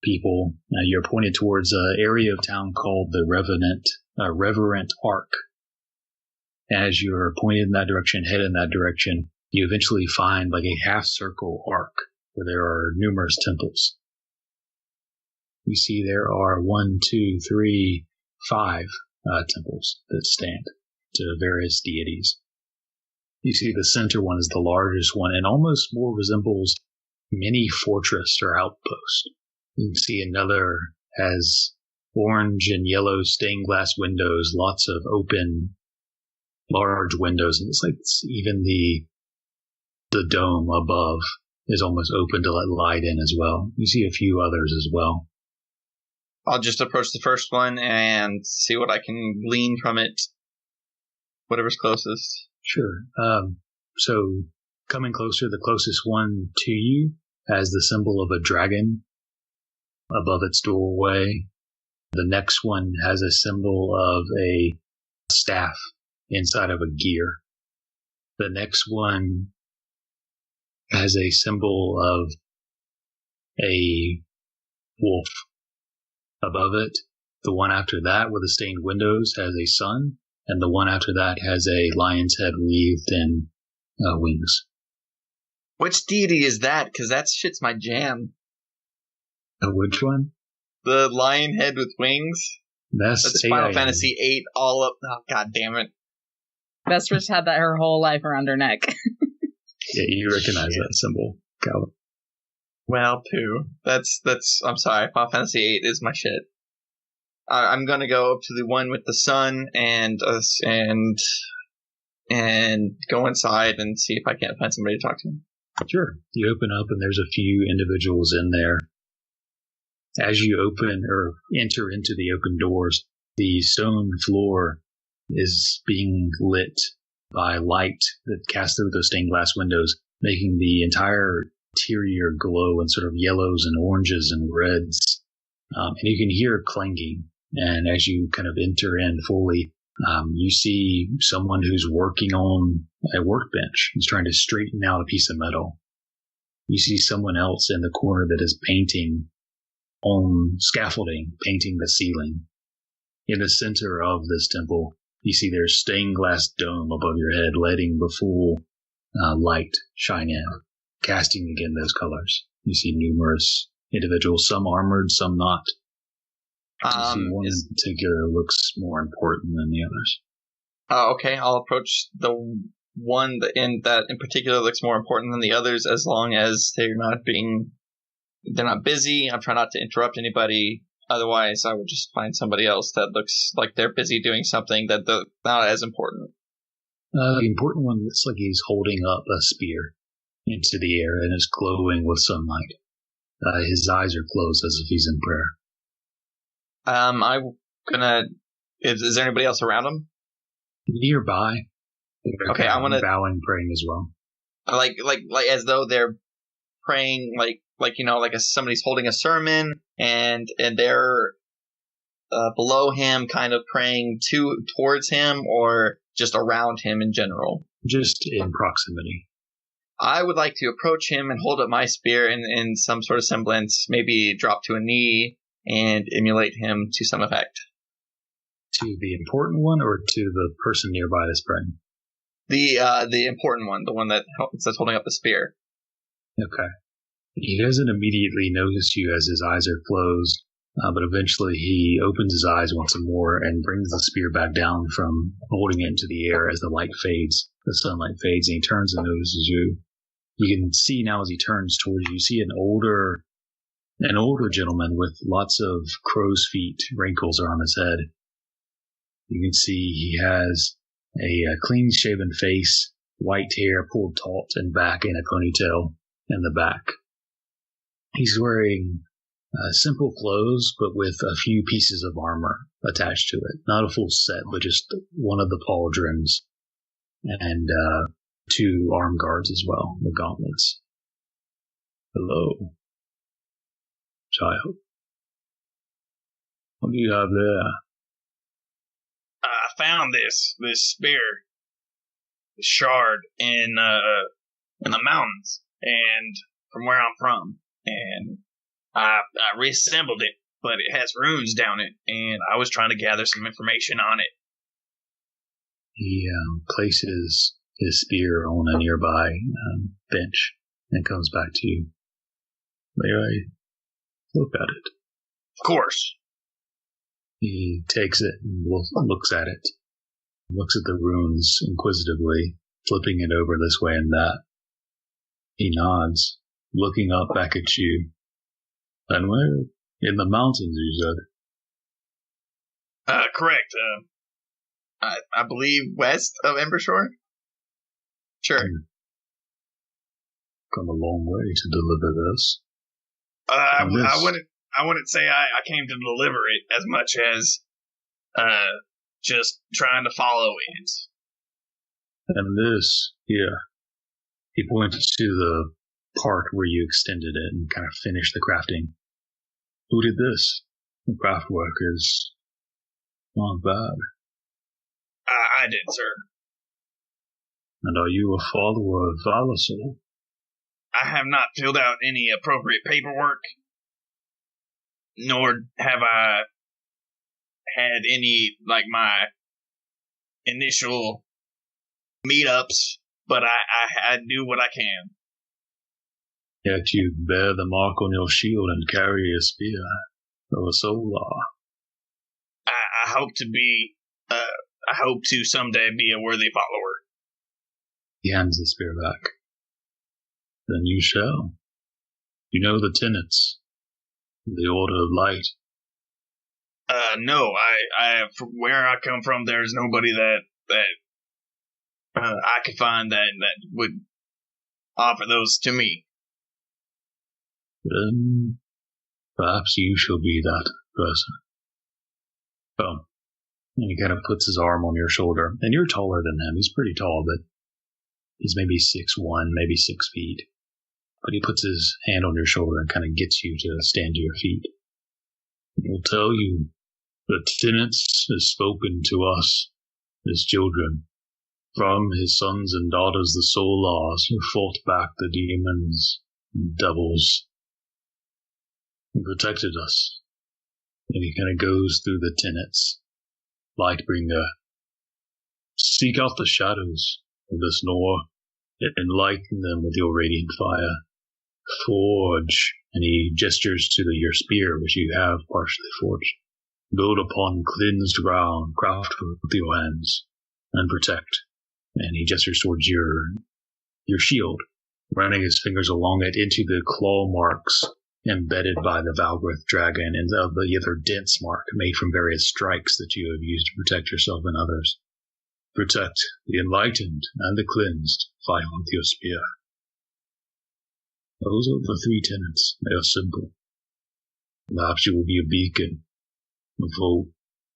people. You're pointed towards an area of town called the Revenant Arc. As you're pointed in that direction, head in that direction, you eventually find like a half-circle arc where there are numerous temples. You see there are 1, 2, 3, 5 temples that stand to various deities. You see the center one is the largest one and almost more resembles mini fortress or outpost. You can see another has orange and yellow stained glass windows, lots of open, large windows, and it's like even the dome above is almost open to let light in as well. You see a few others as well. I'll just approach the first one and see what I can glean from it. Whatever's closest. Sure. So coming closer, the closest one to you has the symbol of a dragon above its doorway. The next one has a symbol of a staff inside of a gear. The next one has a symbol of a wolf above it. The one after that with the stained windows has a sun, and the one after that has a lion's head wreathed in wings. Which deity is that? Because that shit's my jam. Which one? The lion head with wings? That's Final Fantasy VIII all up. Oh, god damn it. Vesper's had that her whole life around her neck. Yeah, you recognize that symbol, Kalvyn. Well, poo. That's. I'm sorry. Final Fantasy VIII is my shit. I'm gonna go up to the one with the sun and go inside and see if I can't find somebody to talk to. Sure. You open up and there's a few individuals in there. As you open or enter into the open doors, the stone floor is being lit by light that casts through those stained glass windows, making the entire interior glow in sort of yellows and oranges and reds. And you can hear clanging. And as you kind of enter in fully, you see someone who's working on a workbench. He's trying to straighten out a piece of metal. You see someone else in the corner that is painting on scaffolding, painting the ceiling. In the center of this temple, you see there's stained glass dome above your head, letting the full light shine in, casting again those colors. You see numerous individuals, some armored, some not. You see one in particular looks more important than the others. Oh, okay. I'll approach the one that in particular looks more important than the others, as long as they're not busy. I'm trying not to interrupt anybody. Otherwise, I would just find somebody else that looks like they're busy doing something that's not as important. The important one looks like he's holding up a spear into the air and is glowing with sunlight. His eyes are closed as if he's in prayer. I'm gonna. Is there anybody else around him? Nearby. Okay, I want to bowing, praying as well. Like as though they're praying, somebody's holding a sermon, and they're below him, kind of praying towards him, or just around him in general. Just in proximity. I would like to approach him and hold up my spear in some sort of semblance, maybe drop to a knee and emulate him to some effect. To the important one, or to the person nearby that's praying? The important one, the one that's holding up the spear. Okay. He doesn't immediately notice you as his eyes are closed, but eventually he opens his eyes once more and brings the spear back down from holding it into the air as the light fades, the sunlight fades, and he turns and notices you. You can see now as he turns towards you, see an older gentleman with lots of crow's feet wrinkles on his head. You can see he has a clean-shaven face, white hair pulled taut and back in a ponytail in the back. He's wearing simple clothes, but with a few pieces of armor attached to it. Not a full set, but just one of the pauldrons and 2 arm guards as well, the gauntlets. Hello, child. What do you have there? I found this spear, this shard in the mountains, and from where I'm from, and I reassembled it, but it has runes down it, and I was trying to gather some information on it. He places his spear on a nearby bench and comes back to you. May I look at it? Of course. He takes it and looks at it. Looks at the runes inquisitively, flipping it over this way and that. He nods, looking up back at you. And where? In the mountains, you said? Correct. I believe west of Embershore? Sure. Come a long way to deliver this. I wouldn't say I came to deliver it as much as just trying to follow it. And this here, he points to the part where you extended it and kind of finished the crafting. Who did this? The craft work is not bad. I did, sir. And are you a follower of Valasol? I have not filled out any appropriate paperwork, nor have I had any, my initial meetups, but I do what I can. Yet you bear the mark on your shield and carry a spear of a solar. I hope to be, I hope to someday be a worthy follower. He hands the spear back. Then you shall. You know the tenets, the Order of Light. No, from where I come from, there's nobody that I could find that would offer those to me. Then perhaps you shall be that person. Come. And he kind of puts his arm on your shoulder, and you're taller than him. He's pretty tall, but he's maybe 6'1", maybe 6 feet. But he puts his hand on your shoulder and kind of gets you to stand to your feet. He'll tell you the tenets has spoken to us, his children, from his sons and daughters, the Solars, who fought back the demons and devils and protected us. And he kind of goes through the tenets. Lightbringer, seek out the shadows of this Nor, enlighten them with your radiant fire. Forge, and he gestures to your spear, which you have partially forged. Build upon cleansed ground, craft with your hands, and protect. And he gestures towards your shield, running his fingers along it into the claw marks embedded by the Valgrith dragon and the other dents mark made from various strikes that you have used to protect yourself and others. Protect the enlightened and the cleansed, fight with your spear. Those are the 3 tenets. They are simple. Perhaps you will be a beacon of hope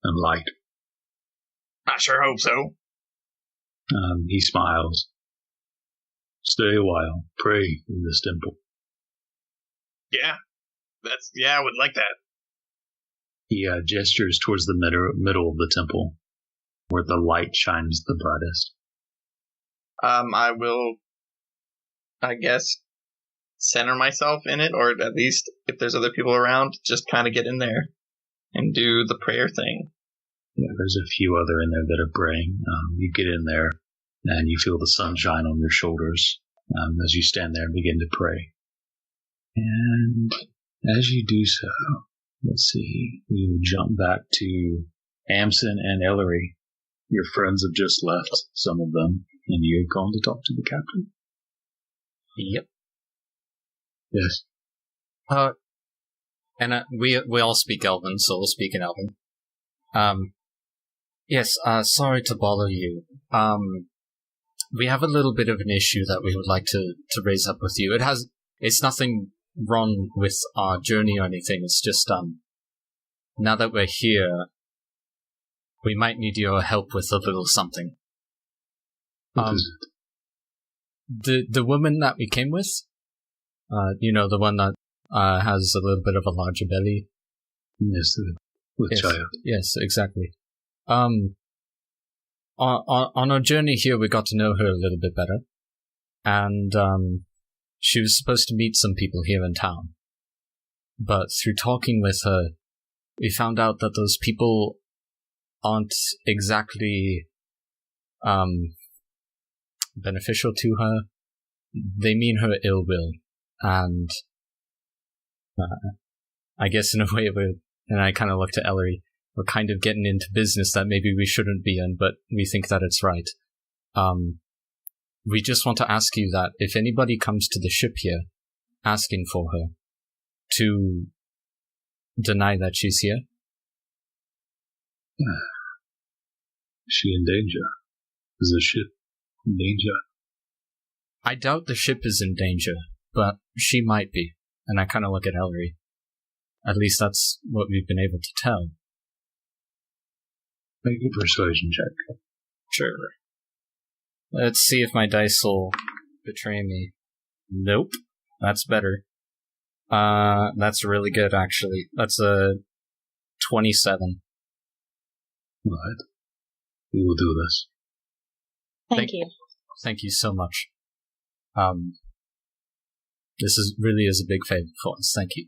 and light. I sure hope so. He smiles. Stay a while. Pray in this temple. Yeah, I would like that. He gestures towards the middle of the temple, where the light shines the brightest. I will, I guess, center myself in it, or at least if there's other people around, just kind of get in there and do the prayer thing. Yeah, there's a few other in there that are praying. You get in there, and you feel the sunshine on your shoulders as you stand there and begin to pray. And as you do so, let's see, we will jump back to Amsen and Ellory. Your friends have just left, some of them, and you've gone to talk to the captain. Yep. Yes. And we all speak Elven, so we'll speak in Elven. Yes, sorry to bother you. We have a little bit of an issue that we would like to raise up with you. It's nothing wrong with our journey or anything, it's just, now that we're here, we might need your help with a little something. What is it? The woman that we came with, the one that has a little bit of a larger belly. Yes, with child. Yes, exactly. On our journey here, we got to know her a little bit better, and she was supposed to meet some people here in town. But through talking with her, we found out that those people aren't exactly beneficial to her. They mean her ill will, and I guess in a way and I kind of looked at Ellory, we're kind of getting into business that maybe we shouldn't be in, but we think that it's right. We just want to ask you that if anybody comes to the ship here asking for her, to deny that she's here. Is she in danger? Is the ship in danger? I doubt the ship is in danger, but she might be. And I kind of look at Ellory. At least that's what we've been able to tell. Make a persuasion check. Sure. Let's see if my dice will betray me. Nope. That's better. That's really good, actually. That's a 27. Right. We will do this. Thank you. Thank you so much. This really is a big favor for us. Thank you.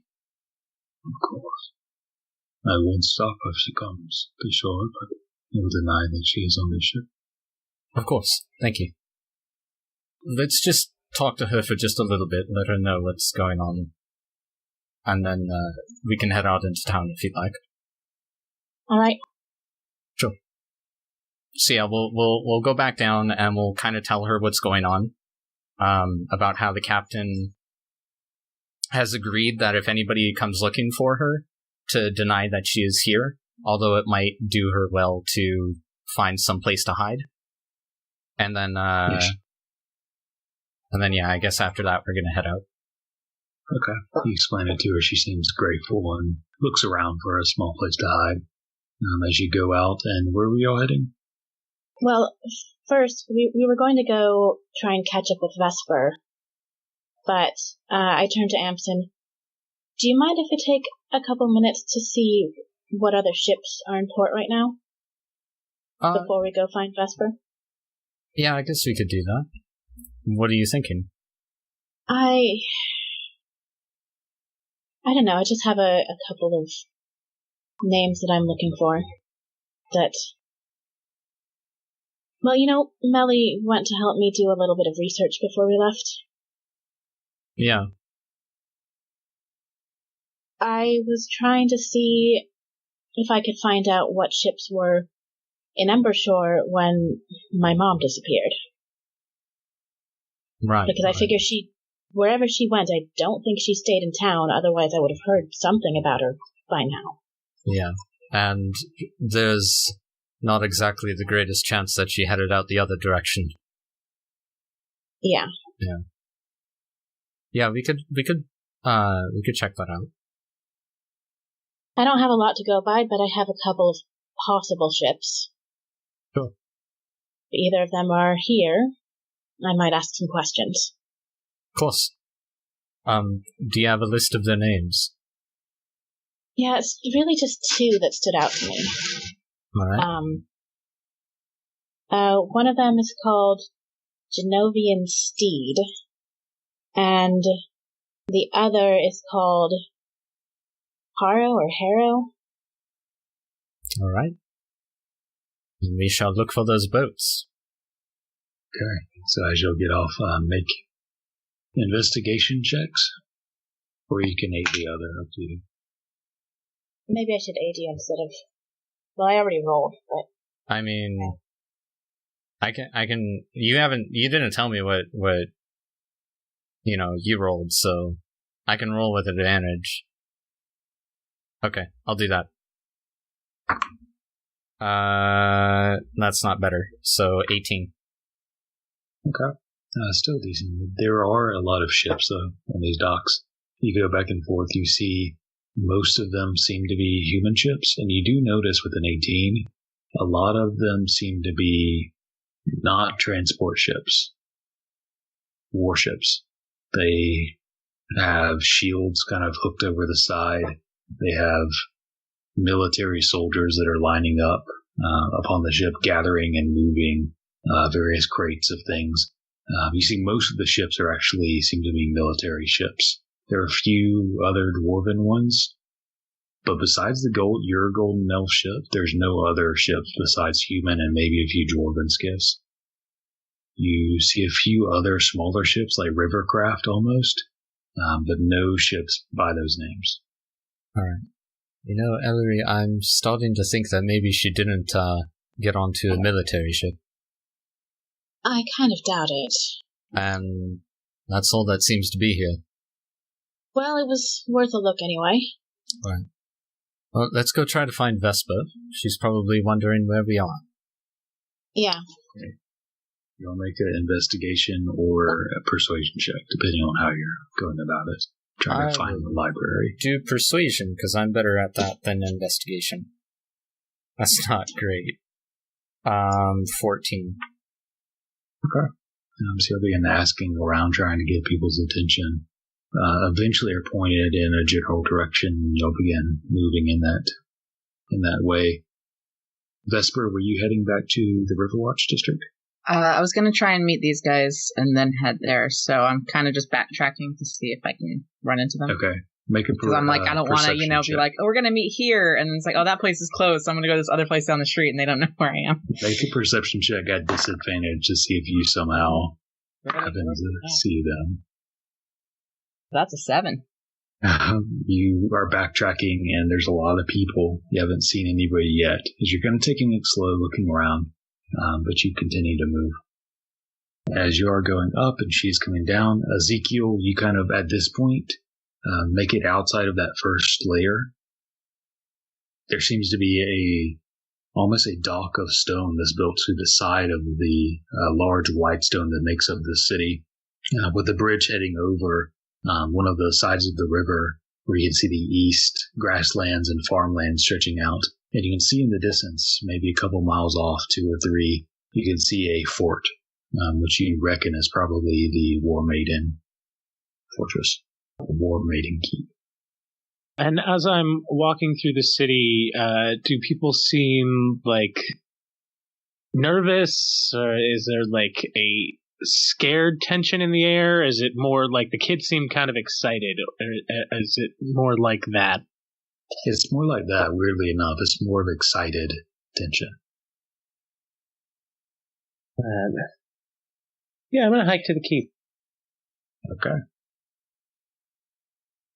Of course. I won't stop if she comes, be sure, but I will deny that she is on the ship. Of course. Thank you. Let's just talk to her for just a little bit, let her know what's going on, and then we can head out into town if you'd like. All right. Sure. So yeah, we'll go back down and we'll kind of tell her what's going on, about how the captain has agreed that if anybody comes looking for her, to deny that she is here, although it might do her well to find some place to hide. And then, Yes. Yeah, I guess after that we're gonna head out. Okay. You explain it to her. She seems grateful and looks around for a small place to hide as you go out. And where were y'all heading? Well, first, we were going to go try and catch up with Vesper, but I turned to Amsen. Do you mind if we take a couple minutes to see what other ships are in port right now? Before we go find Vesper? Yeah, I guess we could do that. What are you thinking? I don't know, I just have a couple of names that I'm looking for. Well, Melly went to help me do a little bit of research before we left. Yeah. I was trying to see if I could find out what ships were in Embershore when my mom disappeared. Right. Because I figure wherever she went, I don't think she stayed in town, otherwise I would have heard something about her by now. Yeah, and there's not exactly the greatest chance that she headed out the other direction. Yeah. Yeah. Yeah, we could check that out. I don't have a lot to go by, but I have a couple of possible ships. Sure. If either of them are here, I might ask some questions. Of course. Do you have a list of their names? Yeah, it's really just two that stood out to me. Alright. One of them is called Genovian Steed, and the other is called Haro or Harrow. Alright. We shall look for those boats. Okay. So as you'll get off, make investigation checks, or you can aid the other, up to you. Maybe I should aid you instead of... Well, I already rolled, but... I mean, I can, you didn't tell me what you rolled, so I can roll with advantage. Okay, I'll do that. That's not better. So 18. Okay. Still decent. There are a lot of ships, though, on these docks. You go back and forth, you see most of them seem to be human ships, and you do notice with an 18, a lot of them seem to be not transport ships, warships. They have shields kind of hooked over the side. They have military soldiers that are lining up upon the ship, gathering and moving various crates of things. You see most of the ships seem to be military ships. There are a few other dwarven ones, but besides your golden elf ship, there's no other ships besides human and maybe a few dwarven skiffs. You see a few other smaller ships like rivercraft almost, but no ships by those names. All right. Ellory, I'm starting to think that maybe she didn't get onto a military ship. I kind of doubt it. And that's all that seems to be here. Well, it was worth a look anyway. Right. Well, let's go try to find Vesper. She's probably wondering where we are. Yeah. Okay. You'll make an investigation or a persuasion check, depending on how you're going about it. Trying to find the library. Do persuasion, because I'm better at that than investigation. That's not great. 14. Okay. So you'll begin asking around, trying to get people's attention. Eventually are pointed in a general direction, and you'll begin moving in that way. Vesper, were you heading back to the Riverwatch district? I was going to try and meet these guys and then head there, so I'm kind of just backtracking to see if I can run into them. Okay. Make a because I'm like, I don't want to, be like, oh, we're going to meet here, and it's like, oh, that place is closed, so I'm going to go to this other place down the street, and they don't know where I am. Make a perception check at disadvantage to see if you somehow happen to see them. That's a 7. You are backtracking, and there's a lot of people. You haven't seen anybody yet, as you're kind of taking it slow, looking around, but you continue to move. As you are going up and she's coming down, Ezekiel, you kind of, at this point, make it outside of that first layer. There seems to be almost a dock of stone that's built to the side of the large white stone that makes up the city, with the bridge heading over one of the sides of the river where you can see the east grasslands and farmlands stretching out. And you can see in the distance, maybe a couple miles off, 2 or 3, you can see a fort, which you reckon is probably the War Maiden fortress. War Maiden Keep. And as I'm walking through the city, do people seem like nervous? Or is there like a scared tension in the air? Is it more like the kids seem kind of excited? Or is it more like that? It's more like that, weirdly enough. It's more of excited tension. Yeah, I'm going to hike to the keep. Okay.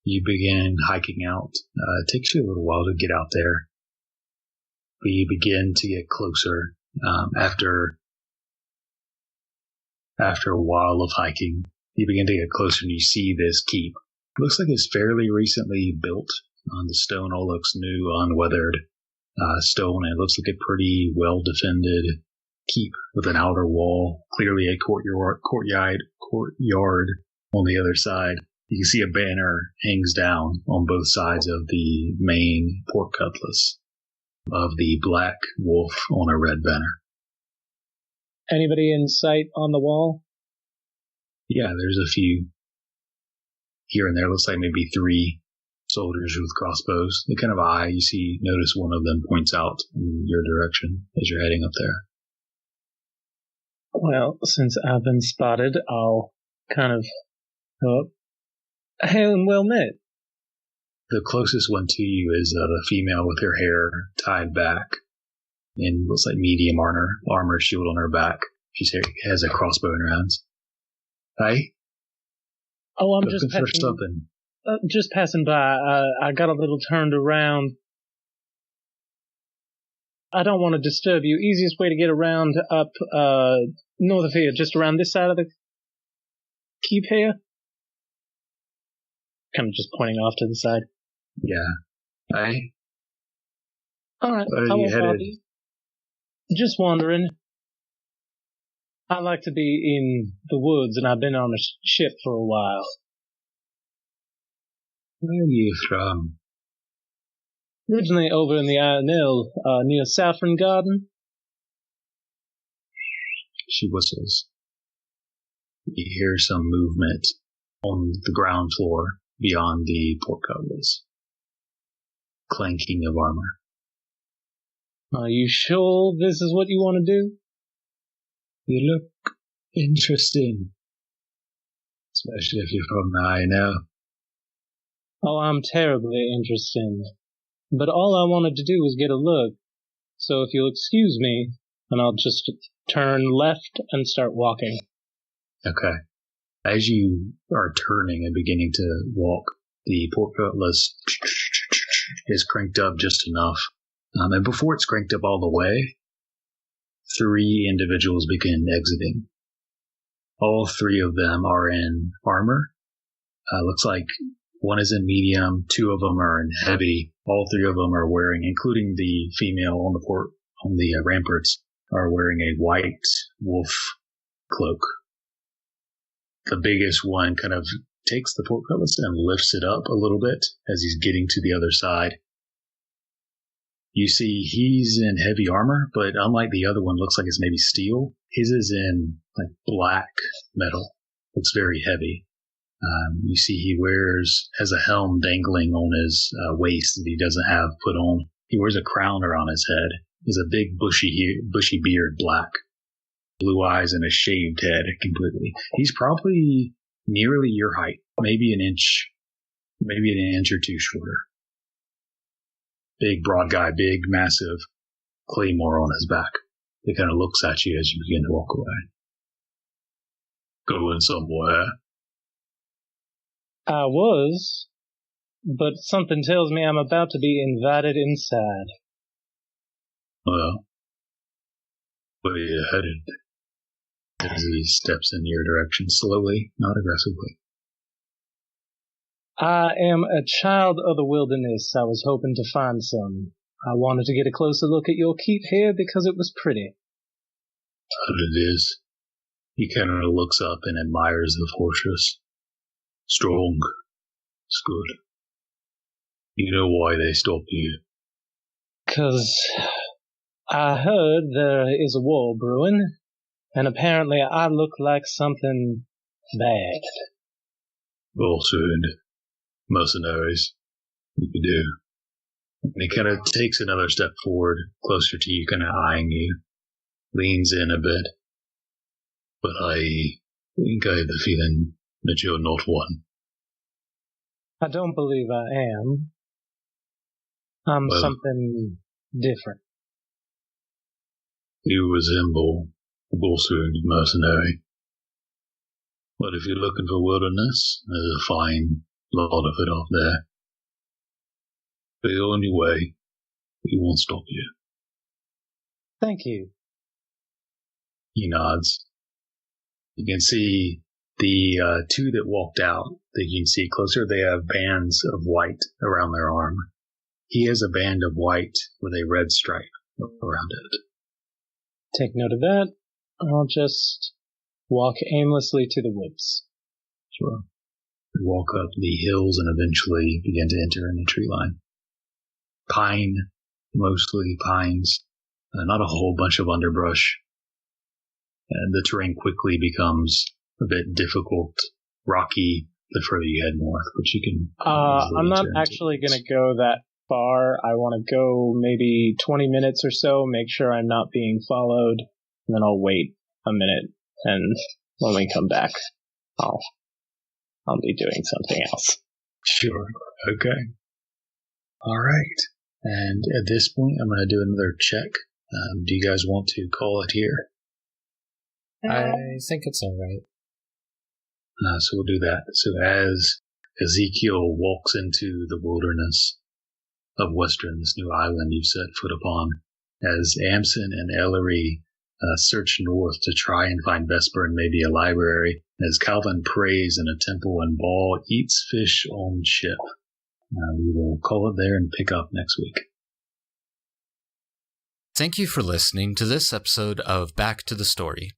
You begin hiking out. It takes you a little while to get out there, but you begin to get closer after a while of hiking. You begin to get closer and you see this keep. It looks like it's fairly recently built. The stone all looks new, unweathered stone. It looks like a pretty well-defended keep with an outer wall, clearly a courtyard on the other side. You can see a banner hangs down on both sides of the main portcullis of the black wolf on a red banner. Anybody in sight on the wall? Yeah, there's a few here and there. Looks like maybe 3 soldiers with crossbows. They kind of notice one of them points out in your direction as you're heading up there. Well, since I've been spotted, I'll kind of go up. Hail and well met. The closest one to you is a female with her hair tied back and looks like medium armor shield on her back. She has a crossbow in her hands. Hi. Oh, I'm just passing by. I got a little turned around. I don't want to disturb you. Easiest way to get around up north of here, just around this side of the keep here. kind of just pointing off to the side. Yeah. All right. Where are you headed? Just wandering. I like to be in the woods, and I've been on a ship for a while. Where are you from? Originally over in the Ionel, near Saffron Garden. She whistles. You hear some movement on the ground floor beyond the portcullis. Clanking of armor. Are you sure this is what you want to do? You look interesting. Especially if you're from the Ionel. Oh, I'm terribly interested. But all I wanted to do was get a look. So if you'll excuse me, and I'll just turn left and start walking. Okay. As you are turning and beginning to walk, the portcullis is cranked up just enough. And before it's cranked up all the way, 3 individuals begin exiting. All 3 of them are in armor. Looks like one is in medium, 2 of them are in heavy. All 3 of them are wearing, including the female on the ramparts, are wearing a white wolf cloak. The biggest one kind of takes the portcullis and lifts it up a little bit as he's getting to the other side. You see he's in heavy armor, but unlike the other one, looks like it's maybe steel. His is in like black metal. Looks very heavy. You see he has a helm dangling on his waist that he doesn't have put on. He wears a crown around his head. He has a big bushy beard, black. Blue eyes and a shaved head completely. He's probably nearly your height, maybe an inch or 2 shorter. Big, broad guy, big, massive claymore on his back. He kind of looks at you as you begin to walk away. Going somewhere? I was, but something tells me I'm about to be invited inside. Well, where are you headed? As he steps in your direction slowly, not aggressively. I am a child of the wilderness. I was hoping to find some. I wanted to get a closer look at your keep here because it was pretty. But it is. He kind of looks up and admires the fortress. Strong. It's good. You know why they stopped you? 'Cause I heard there is a war brewing, and apparently I look like something bad. Falsehood. Mercenaries. You could do. And he kind of takes another step forward, closer to you, kind of eyeing you. Leans in a bit. But I think I have the feeling that you're not one. I don't believe I am. I'm something different. You resemble a Bolsward mercenary. But if you're looking for wilderness, there's a fine lot of it off there. Be on your way. We won't stop you. Thank you. He nods. You can see the 2 that walked out, that you can see closer, they have bands of white around their arm. He has a band of white with a red stripe around it. Take note of that. I'll just walk aimlessly to the woods. Sure. You walk up the hills and eventually begin to enter in the tree line. Pine, mostly pines, not a whole bunch of underbrush. And the terrain quickly becomes a bit difficult, rocky, the further you head north, but you can... I'm not actually going to go that far. I want to go maybe 20 minutes or so, make sure I'm not being followed, and then I'll wait a minute, and when we come back, I'll be doing something else. Sure. Okay. All right. And at this point, I'm going to do another check. Do you guys want to call it here? I think it's alright. So we'll do that. So as Ezekiel walks into the wilderness of Westrin, this new island you've set foot upon, as Amsen and Ellory search north to try and find Vesper and maybe a library, as Kalvyn prays in a temple and Ball eats fish on ship. We will call it there and pick up next week. Thank you for listening to this episode of Back to the Story.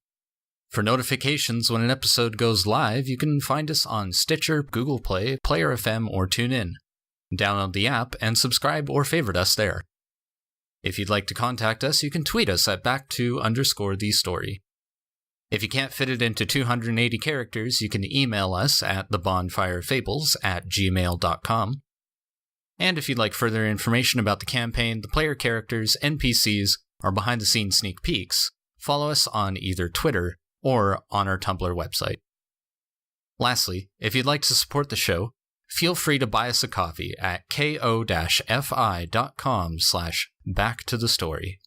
For notifications when an episode goes live, you can find us on Stitcher, Google Play, Player FM, or TuneIn. Download the app and subscribe or favorite us there. If you'd like to contact us, you can tweet us at back2_the_story. If you can't fit it into 280 characters, you can email us at thebonfirefables@gmail.com. And if you'd like further information about the campaign, the player characters, NPCs, or behind-the-scenes sneak peeks, follow us on either Twitter or on our Tumblr website. Lastly, if you'd like to support the show, feel free to buy us a coffee at ko-fi.com/backtothestory.